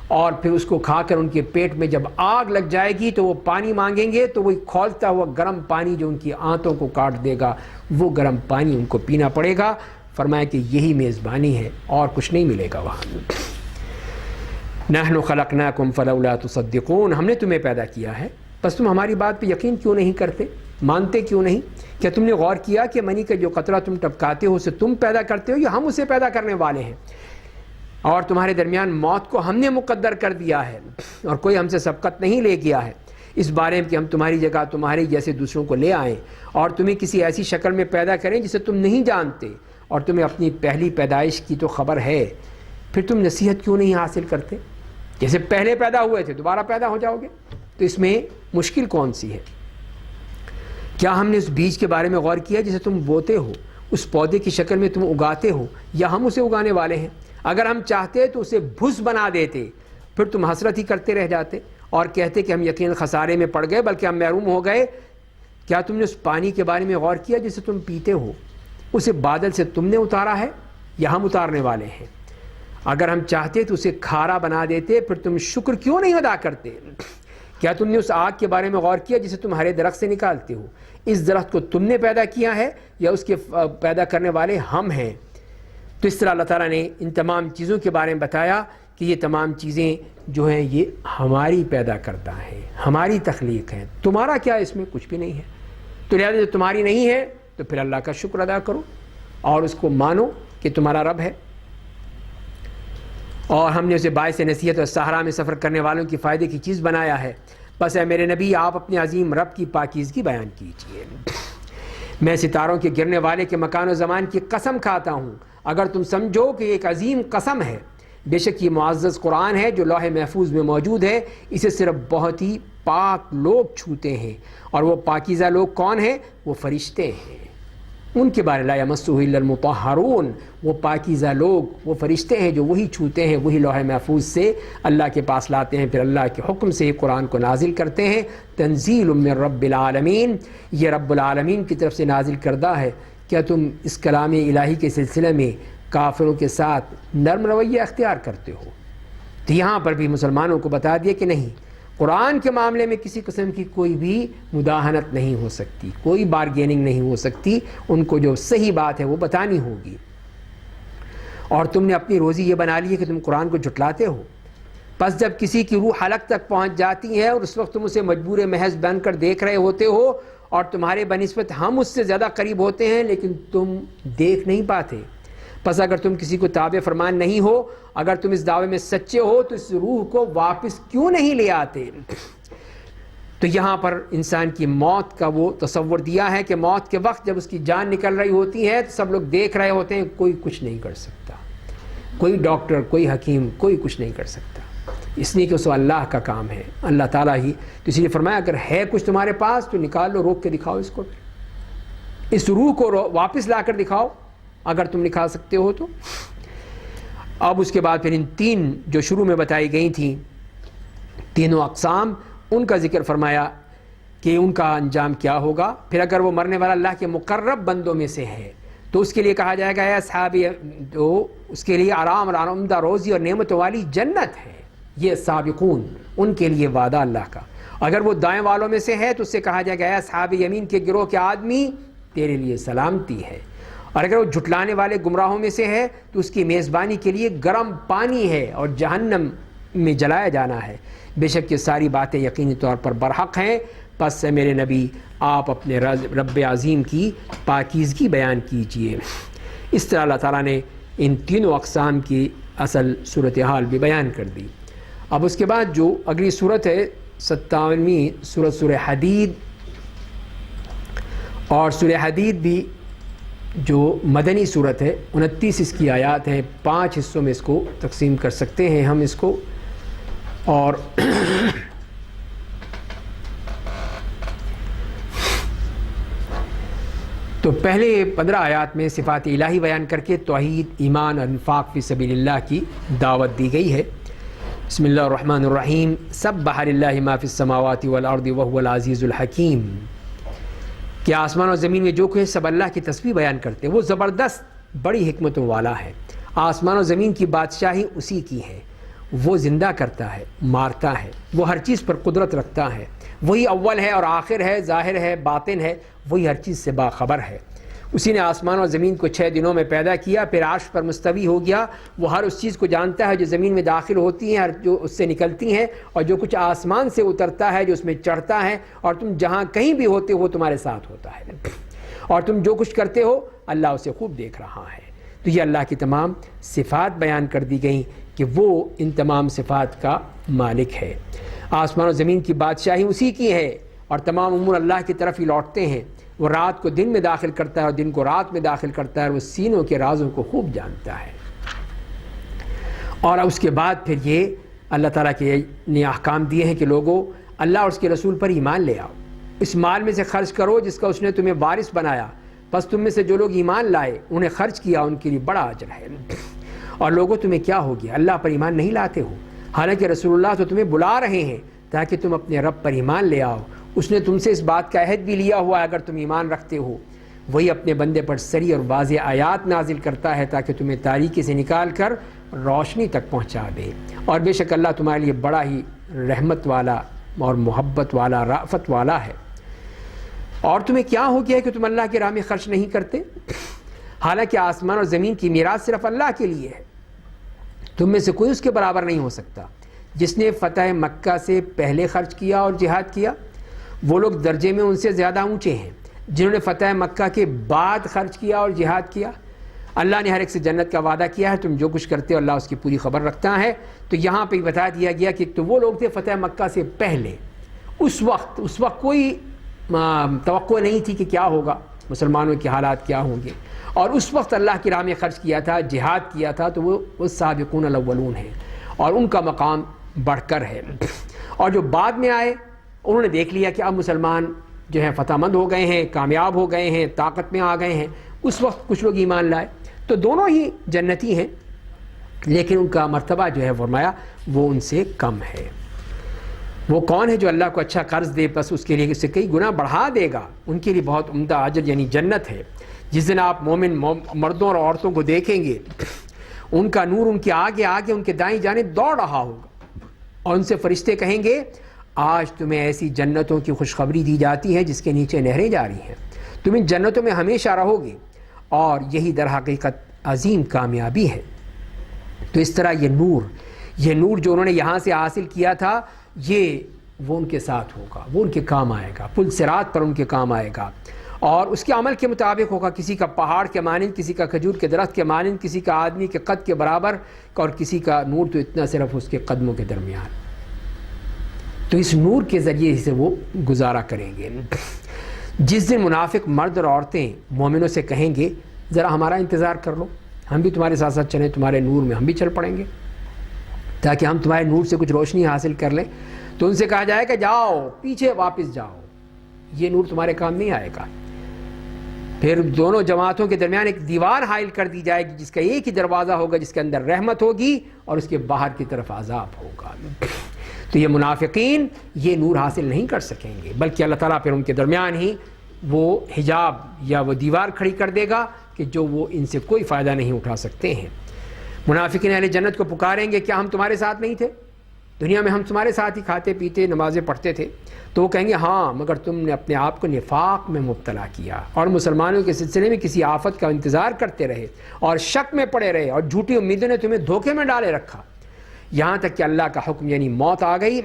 اور پھر اس کو کھا کر ان کے پیٹ میں جب آگ لگ جائے گی تو وہ پانی مانگیں گے تو وہی کھولتا ہوا گرم پانی جو ان کی آنتوں کو کاٹ دے گا، وہ گرم پانی ان کو پینا پڑے گا۔ فرمایا کہ یہی میزبانی ہے اور کچھ نہیں ملے گا وہاں۔ نحن خلقناکم فلولا تصدقون، ہم نے تمہیں پیدا کیا ہے، بس تم ہماری بات پہ یقین کیوں نہیں کرتے، مانتے کیوں نہیں؟ کیا تم نے غور کیا کہ منی کا جو قطرہ تم ٹپکاتے ہو اسے تم پیدا کرتے ہو یا ہم اسے پیدا کرنے والے ہیں؟ اور تمہارے درمیان موت کو ہم نے مقدر کر دیا ہے اور کوئی ہم سے سبقت نہیں لے گیا ہے اس بارے میں کہ ہم تمہاری جگہ تمہارے جیسے دوسروں کو لے آئیں اور تمہیں کسی ایسی شکل میں پیدا کریں جسے تم نہیں جانتے، اور تمہیں اپنی پہلی پیدائش کی تو خبر ہے، پھر تم نصیحت کیوں نہیں حاصل کرتے؟ جیسے پہلے پیدا ہوئے تھے دوبارہ پیدا ہو جاؤ گے، تو اس میں مشکل کون سی ہے؟ کیا ہم نے اس بیج کے بارے میں غور کیا جسے تم بوتے ہو، اس پودے کی شکل میں تم اگاتے ہو، یا ہم اسے اگانے والے ہیں؟ اگر ہم چاہتے تو اسے بھس بنا دیتے، پھر تم حسرت ہی کرتے رہ جاتے اور کہتے کہ ہم یقین خسارے میں پڑ گئے بلکہ ہم محروم ہو گئے۔ کیا تم نے اس پانی کے بارے میں غور کیا جسے تم پیتے ہو، اسے بادل سے تم نے اتارا ہے یا ہم اتارنے والے ہیں؟ اگر ہم چاہتے تو اسے کھارا بنا دیتے، پھر تم شکر کیوں نہیں ادا کرتے؟ کیا تم نے اس آگ کے بارے میں غور کیا جسے تم ہرے درخت سے نکالتے ہو؟ اس درخت کو تم نے پیدا کیا ہے یا اس کے پیدا کرنے والے ہم ہیں؟ تو اس طرح اللہ تعالیٰ نے ان تمام چیزوں کے بارے میں بتایا کہ یہ تمام چیزیں جو ہیں یہ ہماری پیدا کردہ ہیں، ہماری تخلیق ہیں، تمہارا کیا اس میں؟ کچھ بھی نہیں ہے۔ تو لہٰذا جو تمہاری نہیں ہے تو پھر اللہ کا شکر ادا کرو اور اس کو مانو کہ تمہارا رب ہے، اور ہم نے اسے باعث نصیحت اور صحرا میں سفر کرنے والوں کی فائدے کی چیز بنایا ہے۔ بس اے میرے نبی آپ اپنے عظیم رب کی پاکیزگی بیان کیجیے۔ میں ستاروں کے گرنے والے کے مکان و زمان کی قسم کھاتا ہوں، اگر تم سمجھو کہ یہ ایک عظیم قسم ہے، بے شک یہ معزز قرآن ہے جو لوح محفوظ میں موجود ہے، اسے صرف بہت ہی پاک لوگ چھوتے ہیں، اور وہ پاکیزہ لوگ کون ہیں؟ وہ فرشتے ہیں، ان کے بارے لا یمسہ الا المطہرون، وہ پاکیزہ لوگ، وہ فرشتے ہیں جو وہی چھوتے ہیں، وہی لوح محفوظ سے اللہ کے پاس لاتے ہیں، پھر اللہ کے حکم سے قرآن کو نازل کرتے ہیں۔ تنزیل من رب العالمین، یہ رب العالمین کی طرف سے نازل کردہ ہے۔ کیا تم اس کلام الہی کے سلسلے میں کافروں کے ساتھ نرم رویہ اختیار کرتے ہو؟ تو یہاں پر بھی مسلمانوں کو بتا دیا کہ نہیں، قرآن کے معاملے میں کسی قسم کی کوئی بھی مداہنت نہیں ہو سکتی، کوئی بارگیننگ نہیں ہو سکتی، ان کو جو صحیح بات ہے وہ بتانی ہوگی۔ اور تم نے اپنی روزی یہ بنا لی ہے کہ تم قرآن کو جھٹلاتے ہو، پس جب کسی کی روح حلق تک پہنچ جاتی ہے اور اس وقت تم اسے مجبور محض بن کر دیکھ رہے ہوتے ہو، اور تمہارے بنسبت ہم اس سے زیادہ قریب ہوتے ہیں لیکن تم دیکھ نہیں پاتے، پس اگر تم کسی کو تابع فرمان نہیں ہو، اگر تم اس دعوے میں سچے ہو تو اس روح کو واپس کیوں نہیں لے آتے؟ تو یہاں پر انسان کی موت کا وہ تصور دیا ہے کہ موت کے وقت جب اس کی جان نکل رہی ہوتی ہے تو سب لوگ دیکھ رہے ہوتے ہیں، کوئی کچھ نہیں کر سکتا، کوئی ڈاکٹر، کوئی حکیم، کوئی کچھ نہیں کر سکتا، اس لیے کہ اس اللہ کا کام ہے، اللہ تعالیٰ ہی۔ تو اس لیے فرمایا اگر ہے کچھ تمہارے پاس تو نکال لو، روک کے دکھاؤ اس کو، اس روح کو واپس لا کر دکھاؤ اگر تم نکال سکتے ہو تو۔ اب اس کے بعد پھر ان تین جو شروع میں بتائی گئی تھیں تینوں اقسام، ان کا ذکر فرمایا کہ ان کا انجام کیا ہوگا۔ پھر اگر وہ مرنے والا اللہ کے مقرب بندوں میں سے ہے تو اس کے لیے کہا جائے گا اے اصحابی، تو اس کے لیے آرام اور عمدہ روزی اور نعمتوں والی جنت ہے، یہ سابقون، ان کے لیے وعدہ اللہ کا۔ اگر وہ دائیں والوں میں سے ہے تو اس سے کہا جائے گا اے اصحاب یمین کے گروہ کے آدمی، تیرے لیے سلامتی ہے۔ اور اگر وہ جھٹلانے والے گمراہوں میں سے ہے تو اس کی میزبانی کے لیے گرم پانی ہے اور جہنم میں جلایا جانا ہے۔ بے شک یہ ساری باتیں یقینی طور پر برحق ہیں، پس سے میرے نبی آپ اپنے رب عظیم کی پاکیزگی بیان کیجئے۔ اس طرح اللہ تعالیٰ نے ان تینوں اقسام کی اصل صورتحال بھی بیان کر دی۔ اب اس کے بعد جو اگلی صورت ہے 57ویں صورت سورہ حدید، اور سورہ حدید بھی جو مدنی صورت ہے، 29 اس کی آیات ہیں، 5 حصوں میں اس کو تقسیم کر سکتے ہیں ہم اس کو، اور تو پہلے 15 آیات میں صفات الہی بیان کر کے توحید، ایمان اور انفاق فی سبیل اللہ کی دعوت دی گئی ہے۔ بسم اللہ الرحمن الرحیم، سبح للہ ما فی السماوات والارض وهو العزیز الحکیم، کہ آسمان اور زمین میں جو کچھ ہے سب اللہ کی تسبیح بیان کرتے ہیں، وہ زبردست بڑی حکمتوں والا ہے۔ آسمان اور زمین کی بادشاہی اسی کی ہے، وہ زندہ کرتا ہے، مارتا ہے، وہ ہر چیز پر قدرت رکھتا ہے، وہی اول ہے اور آخر ہے، ظاہر ہے، باطن ہے، وہی ہر چیز سے باخبر ہے۔ اسی نے آسمان اور زمین کو 6 دنوں میں پیدا کیا، پھر عرش پر مستوی ہو گیا۔ وہ ہر اس چیز کو جانتا ہے جو زمین میں داخل ہوتی ہیں، جو اس سے نکلتی ہیں، اور جو کچھ آسمان سے اترتا ہے، جو اس میں چڑھتا ہے، اور تم جہاں کہیں بھی ہوتے ہو تمہارے ساتھ ہوتا ہے، اور تم جو کچھ کرتے ہو اللہ اسے خوب دیکھ رہا ہے۔ تو یہ اللہ کی تمام صفات بیان کر دی گئیں کہ وہ ان تمام صفات کا مالک ہے۔ آسمان و زمین کی بادشاہی اسی کی ہے، اور تمام امور اللہ کی طرف ہی لوٹتے ہیں۔ وہ رات کو دن میں داخل کرتا ہے اور دن کو رات میں داخل کرتا ہے، اور وہ سینوں کے رازوں کو خوب جانتا ہے۔ اور اس کے بعد پھر یہ اللہ تعالیٰ کے نے احکام دیے ہیں کہ لوگوں اللہ اور اس کے رسول پر ایمان لے آؤ، اس مال میں سے خرچ کرو جس کا اس نے تمہیں وارث بنایا، بس تم میں سے جو لوگ ایمان لائے انہیں خرچ کیا ان کے لیے بڑا اجر ہے۔ اور لوگوں تمہیں کیا ہو گیا، اللہ پر ایمان نہیں لاتے ہو، حالانکہ رسول اللہ تو تمہیں بلا رہے ہیں تاکہ تم اپنے رب پر ایمان لے آؤ۔ اس نے تم سے اس بات کا عہد بھی لیا ہوا ہے اگر تم ایمان رکھتے ہو۔ وہی اپنے بندے پر صریح اور واضح آیات نازل کرتا ہے تاکہ تمہیں تاریکی سے نکال کر روشنی تک پہنچا دے، اور بے شک اللہ تمہارے لیے بڑا ہی رحمت والا اور محبت والا، رأفت والا ہے۔ اور تمہیں کیا ہو گیا ہے کہ تم اللہ کی راہ میں خرچ نہیں کرتے، حالانکہ آسمان اور زمین کی میراث صرف اللہ کے لیے ہے، تم میں سے کوئی اس کے برابر نہیں ہو سکتا۔ جس نے فتح مکہ سے پہلے خرچ کیا اور جہاد کیا وہ لوگ درجے میں ان سے زیادہ اونچے ہیں جنہوں نے فتح مکہ کے بعد خرچ کیا اور جہاد کیا۔ اللہ نے ہر ایک سے جنت کا وعدہ کیا ہے، تم جو کچھ کرتے ہو اللہ اس کی پوری خبر رکھتا ہے۔ تو یہاں پہ بتا دیا گیا کہ تو وہ لوگ تھے فتح مکہ سے پہلے، اس وقت کوئی توقع نہیں تھی کہ کیا ہوگا، مسلمانوں کے حالات کیا ہوں گے، اور اس وقت اللہ کی راہ میں خرچ کیا تھا، جہاد کیا تھا، تو وہ سابقون الاولون ہیں اور ان کا مقام بڑھ کر ہے۔ اور جو بعد میں آئے انہوں نے دیکھ لیا کہ اب مسلمان جو ہیں فتح مند ہو گئے ہیں، کامیاب ہو گئے ہیں، طاقت میں آ گئے ہیں، اس وقت کچھ لوگ ایمان لائے، تو دونوں ہی جنتی ہیں، لیکن ان کا مرتبہ جو ہے فرمایا وہ ان سے کم ہے۔ وہ کون ہے جو اللہ کو اچھا قرض دے بس اس کے لیے اس سے کئی گنا بڑھا دے گا، ان کے لیے بہت عمدہ اجر یعنی جنت ہے۔ جس دن آپ مومن مردوں اور عورتوں کو دیکھیں گے ان کا نور ان کے آگے آگے ان کے دائیں جانب دوڑ رہا ہوگا، اور ان سے فرشتے کہیں گے آج تمہیں ایسی جنتوں کی خوشخبری دی جاتی ہے جس کے نیچے نہریں جاری ہیں، تم ان جنتوں میں ہمیشہ رہو گے، اور یہی در حقیقت عظیم کامیابی ہے۔ تو اس طرح یہ نور جو انہوں نے یہاں سے حاصل کیا تھا یہ وہ ان کے ساتھ ہوگا، وہ ان کے کام آئے گا، پل صراط پر ان کے کام آئے گا، اور اس کے عمل کے مطابق ہوگا، کسی کا پہاڑ کے مانند، کسی کا کھجور کے درخت کے مانند، کسی کا آدمی کے قد کے برابر، اور کسی کا نور تو اتنا صرف اس کے قدموں کے درمیان۔ تو اس نور کے ذریعے سے وہ گزارا کریں گے۔ جس دن منافق مرد اور عورتیں مومنوں سے کہیں گے ذرا ہمارا انتظار کر لو، ہم بھی تمہارے ساتھ ساتھ چلیں، تمہارے نور میں ہم بھی چل پڑیں گے تاکہ ہم تمہارے نور سے کچھ روشنی حاصل کر لیں، تو ان سے کہا جائے کہ جاؤ پیچھے واپس جاؤ، یہ نور تمہارے کام نہیں آئے گا۔ پھر دونوں جماعتوں کے درمیان ایک دیوار حائل کر دی جائے گی جس کا ایک ہی دروازہ ہوگا، جس کے اندر رحمت ہوگی اور اس کے باہر کی طرف عذاب ہوگا۔ تو یہ منافقین یہ نور حاصل نہیں کر سکیں گے، بلکہ اللہ تعالیٰ پھر ان کے درمیان ہی وہ حجاب یا وہ دیوار کھڑی کر دے گا کہ جو وہ ان سے کوئی فائدہ نہیں اٹھا سکتے ہیں۔ منافقین اہل جنت کو پکاریں گے کیا ہم تمہارے ساتھ نہیں تھے؟ دنیا میں ہم تمہارے ساتھ ہی کھاتے پیتے نمازیں پڑھتے تھے۔ تو وہ کہیں گے ہاں، مگر تم نے اپنے آپ کو نفاق میں مبتلا کیا اور مسلمانوں کے سلسلے میں کسی آفت کا انتظار کرتے رہے اور شک میں پڑے رہے، اور جھوٹی امیدوں نے تمہیں دھوکے میں ڈالے رکھا، یہاں تک کہ اللہ کا حکم یعنی موت آ گئی،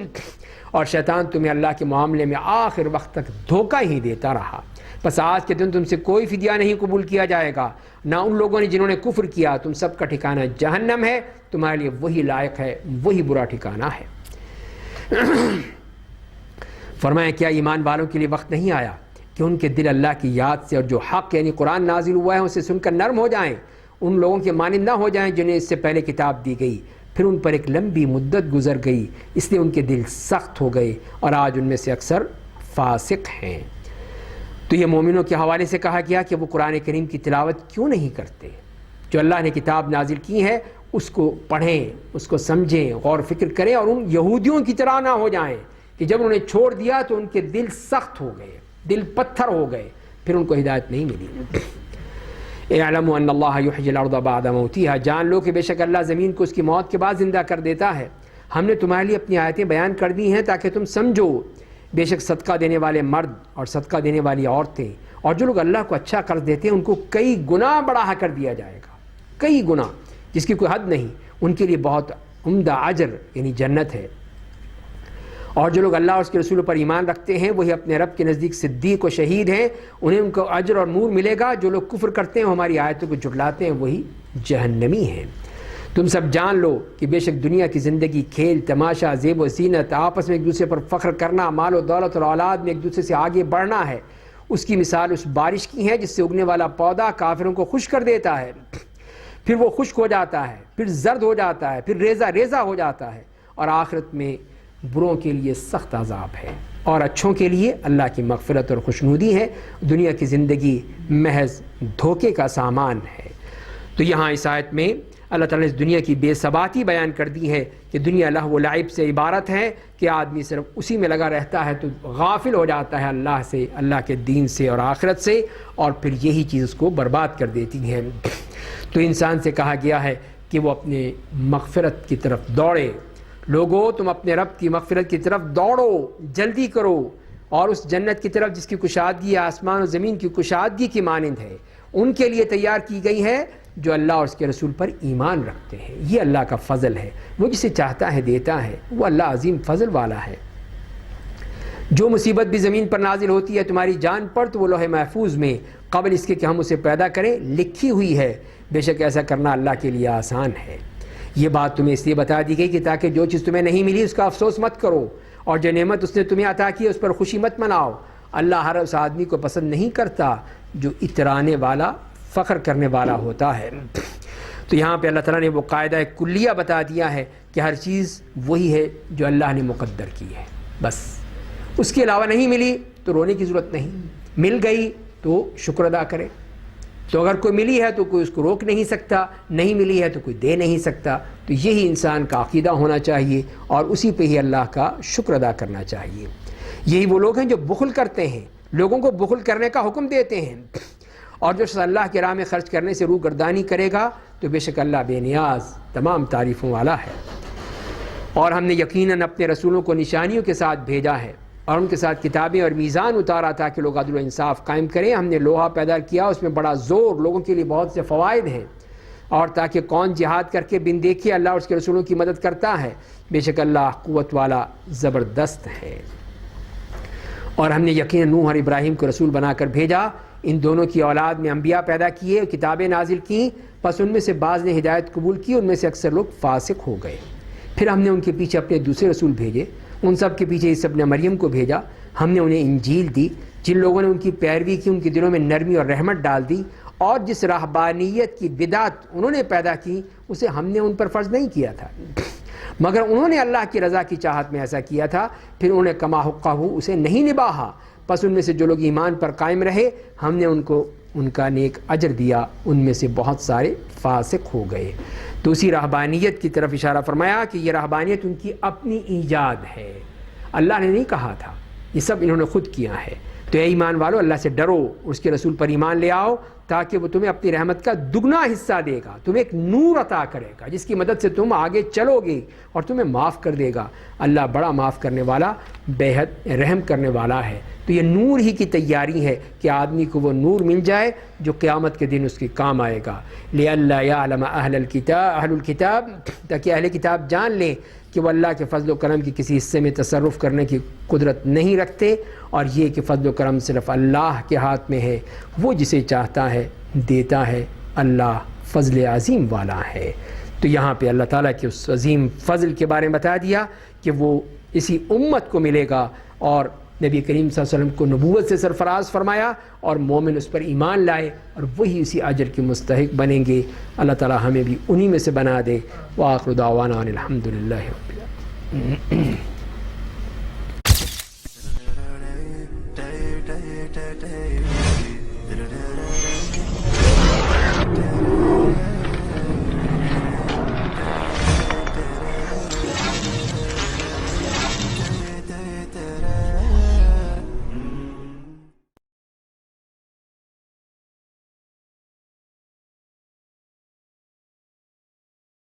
اور شیطان تمہیں اللہ کے معاملے میں آخر وقت تک دھوکہ ہی دیتا رہا۔ بس آج کے دن تم سے کوئی فدیہ نہیں قبول کیا جائے گا، نہ ان لوگوں نے جنہوں نے کفر کیا، تم سب کا ٹھکانہ جہنم ہے، تمہارے لیے وہی لائق ہے، وہی برا ٹھکانہ ہے۔ فرمایا کیا ایمان والوں کے لیے وقت نہیں آیا کہ ان کے دل اللہ کی یاد سے اور جو حق یعنی قرآن نازل ہوا ہے اسے سن کر نرم ہو جائیں، ان لوگوں کے مانند نہ ہو جائیں جنہیں اس سے پہلے کتاب دی گئی، پھر ان پر ایک لمبی مدت گزر گئی اس لیے ان کے دل سخت ہو گئے، اور آج ان میں سے اکثر فاسق ہیں۔ تو یہ مومنوں کے حوالے سے کہا گیا کہ وہ قرآن کریم کی تلاوت کیوں نہیں کرتے؟ جو اللہ نے کتاب نازل کی ہے اس کو پڑھیں، اس کو سمجھیں، غور فکر کریں، اور ان یہودیوں کی طرح نہ ہو جائیں کہ جب انہوں نے چھوڑ دیا تو ان کے دل سخت ہو گئے، دل پتھر ہو گئے، پھر ان کو ہدایت نہیں ملی۔ اعلموا ان اللہ یحیی الارض بعد موتها، جان لو کہ بے شک اللہ زمین کو اس کی موت کے بعد زندہ کر دیتا ہے۔ ہم نے تمہارے لیے اپنی آیتیں بیان کر دی ہیں تاکہ تم سمجھو۔ بے شک صدقہ دینے والے مرد اور صدقہ دینے والی عورتیں اور جو لوگ اللہ کو اچھا قرض دیتے ہیں ان کو کئی گنا بڑھا کر دیا جائے گا، کئی گنا، جس کی کوئی حد نہیں، ان کے لیے بہت عمدہ اجر یعنی جنت ہے۔ اور جو لوگ اللہ اور اس کے رسولوں پر ایمان رکھتے ہیں وہی اپنے رب کے نزدیک صدیق و شہید ہیں، انہیں ان کو اجر اور نور ملے گا۔ جو لوگ کفر کرتے ہیں ہماری آیتوں کو جھٹلاتے ہیں وہی جہنمی ہیں۔ تم سب جان لو کہ بے شک دنیا کی زندگی کھیل تماشا، زیب و زینت، آپس میں ایک دوسرے پر فخر کرنا، مال و دولت اور اولاد میں ایک دوسرے سے آگے بڑھنا ہے۔ اس کی مثال اس بارش کی ہے جس سے اگنے والا پودا کافروں کو خشک کر دیتا ہے، پھر وہ خشک ہو جاتا ہے، پھر زرد ہو جاتا ہے، پھر ریزہ ریزہ ہو جاتا ہے، اور آخرت میں بروں کے لیے سخت عذاب ہے اور اچھوں کے لیے اللہ کی مغفرت اور خوشنودی ہے۔ دنیا کی زندگی محض دھوکے کا سامان ہے۔ تو یہاں اس آیت میں اللہ تعالیٰ نے اس دنیا کی بے ثباتی بیان کر دی ہے کہ دنیا لہو و لعب سے عبارت ہے کہ آدمی صرف اسی میں لگا رہتا ہے تو غافل ہو جاتا ہے اللہ سے، اللہ کے دین سے اور آخرت سے، اور پھر یہی چیز اس کو برباد کر دیتی ہے۔ تو انسان سے کہا گیا ہے کہ وہ اپنے مغفرت کی طرف دوڑے۔ لوگو تم اپنے رب کی مغفرت کی طرف دوڑو، جلدی کرو، اور اس جنت کی طرف جس کی کشادگی آسمان و زمین کی کشادگی کی مانند ہے، ان کے لیے تیار کی گئی ہے جو اللہ اور اس کے رسول پر ایمان رکھتے ہیں۔ یہ اللہ کا فضل ہے، وہ جسے چاہتا ہے دیتا ہے، وہ اللہ عظیم فضل والا ہے۔ جو مصیبت بھی زمین پر نازل ہوتی ہے تمہاری جان پر تو وہ لوح محفوظ میں قبل اس کے کہ ہم اسے پیدا کریں لکھی ہوئی ہے، بے شک ایسا کرنا اللہ کے لیے آسان ہے۔ یہ بات تمہیں اس لیے بتا دی گئی کہ تاکہ جو چیز تمہیں نہیں ملی اس کا افسوس مت کرو، اور جو نعمت اس نے تمہیں عطا کی اس پر خوشی مت مناؤ۔ اللہ ہر اس آدمی کو پسند نہیں کرتا جو اترانے والا، فخر کرنے والا ہوتا ہے۔ تو یہاں پہ اللہ تعالیٰ نے وہ قاعدہ کلیہ بتا دیا ہے کہ ہر چیز وہی ہے جو اللہ نے مقدر کی ہے، بس اس کے علاوہ نہیں ملی تو رونے کی ضرورت نہیں، مل گئی تو شکر ادا کرے۔ تو اگر کوئی ملی ہے تو کوئی اس کو روک نہیں سکتا، نہیں ملی ہے تو کوئی دے نہیں سکتا۔ تو یہی انسان کا عقیدہ ہونا چاہیے اور اسی پہ ہی اللہ کا شکر ادا کرنا چاہیے۔ یہی وہ لوگ ہیں جو بخل کرتے ہیں، لوگوں کو بخل کرنے کا حکم دیتے ہیں، اور جو اللہ کی راہ میں خرچ کرنے سے روگردانی کرے گا تو بے شک اللہ بے نیاز تمام تعریفوں والا ہے۔ اور ہم نے یقیناً اپنے رسولوں کو نشانیوں کے ساتھ بھیجا ہے اور ان کے ساتھ کتابیں اور میزان اتارا تاکہ لوگ عدل و انصاف قائم کریں۔ ہم نے لوہا پیدا کیا، اس میں بڑا زور، لوگوں کے لیے بہت سے فوائد ہیں، اور تاکہ کون جہاد کر کے بن دیکھے اللہ اور اس کے رسولوں کی مدد کرتا ہے، بے شک اللہ قوت والا زبردست ہے۔ اور ہم نے یقیناً نوح اور ابراہیم کو رسول بنا کر بھیجا، ان دونوں کی اولاد میں انبیاء پیدا کیے، کتابیں نازل کیں، پس ان میں سے بعض نے ہدایت قبول کی، ان میں سے اکثر لوگ فاسق ہو گئے۔ پھر ہم نے ان کے پیچھے اپنے دوسرے رسول بھیجے، ان سب کے پیچھے عیسی ابن مریم کو بھیجا۔ ہم نے انہیں انجیل دی، جن لوگوں نے ان کی پیروی کی ان کے دلوں میں نرمی اور رحمت ڈال دی، اور جس رہبانیت کی بدعت انہوں نے پیدا کی اسے ہم نے ان پر فرض نہیں کیا تھا، مگر انہوں نے اللہ کی رضا کی چاہت میں ایسا کیا تھا، پھر انہوں نے کما حقہ اسے نہیں نبھاہا۔ پس ان میں سے جو لوگ ایمان پر قائم رہے ہم نے ان کو ان کا نیک اجر دیا، ان میں سے بہت سارے فاسق ہو گئے۔ تو اسی رہبانیت کی طرف اشارہ فرمایا کہ یہ رہبانیت ان کی اپنی ایجاد ہے، اللہ نے نہیں کہا تھا، یہ سب انہوں نے خود کیا ہے۔ تو اے ایمان والو اللہ سے ڈرو، اس کے رسول پر ایمان لے آؤ تاکہ وہ تمہیں اپنی رحمت کا دگنا حصہ دے گا، تمہیں ایک نور عطا کرے گا جس کی مدد سے تم آگے چلو گے اور تمہیں معاف کر دے گا۔ اللہ بڑا معاف کرنے والا، بے حد رحم کرنے والا ہے۔ تو یہ نور ہی کی تیاری ہے کہ آدمی کو وہ نور مل جائے جو قیامت کے دن اس کے کام آئے گا۔ لِأَلَّا يَعْلَمَ أَهْلُ الْكِتَابِ، تاکہ اہل کتاب جان لیں کہ وہ اللہ کے فضل و کرم کی کسی حصے میں تصرف کرنے کی قدرت نہیں رکھتے، اور یہ کہ فضل و کرم صرف اللہ کے ہاتھ میں ہے، وہ جسے چاہتا ہے دیتا ہے، اللہ فضل عظیم والا ہے۔ تو یہاں پہ اللہ تعالیٰ کے اس عظیم فضل کے بارے میں بتا دیا کہ وہ اسی امت کو ملے گا، اور نبی کریم صلی اللہ علیہ وسلم کو نبوت سے سرفراز فرمایا، اور مومن اس پر ایمان لائے اور وہی اسی اجر کے مستحق بنیں گے۔ اللہ تعالیٰ ہمیں بھی انہی میں سے بنا دے۔ وآخر دعوانا ان الحمد للہ رب العالمین۔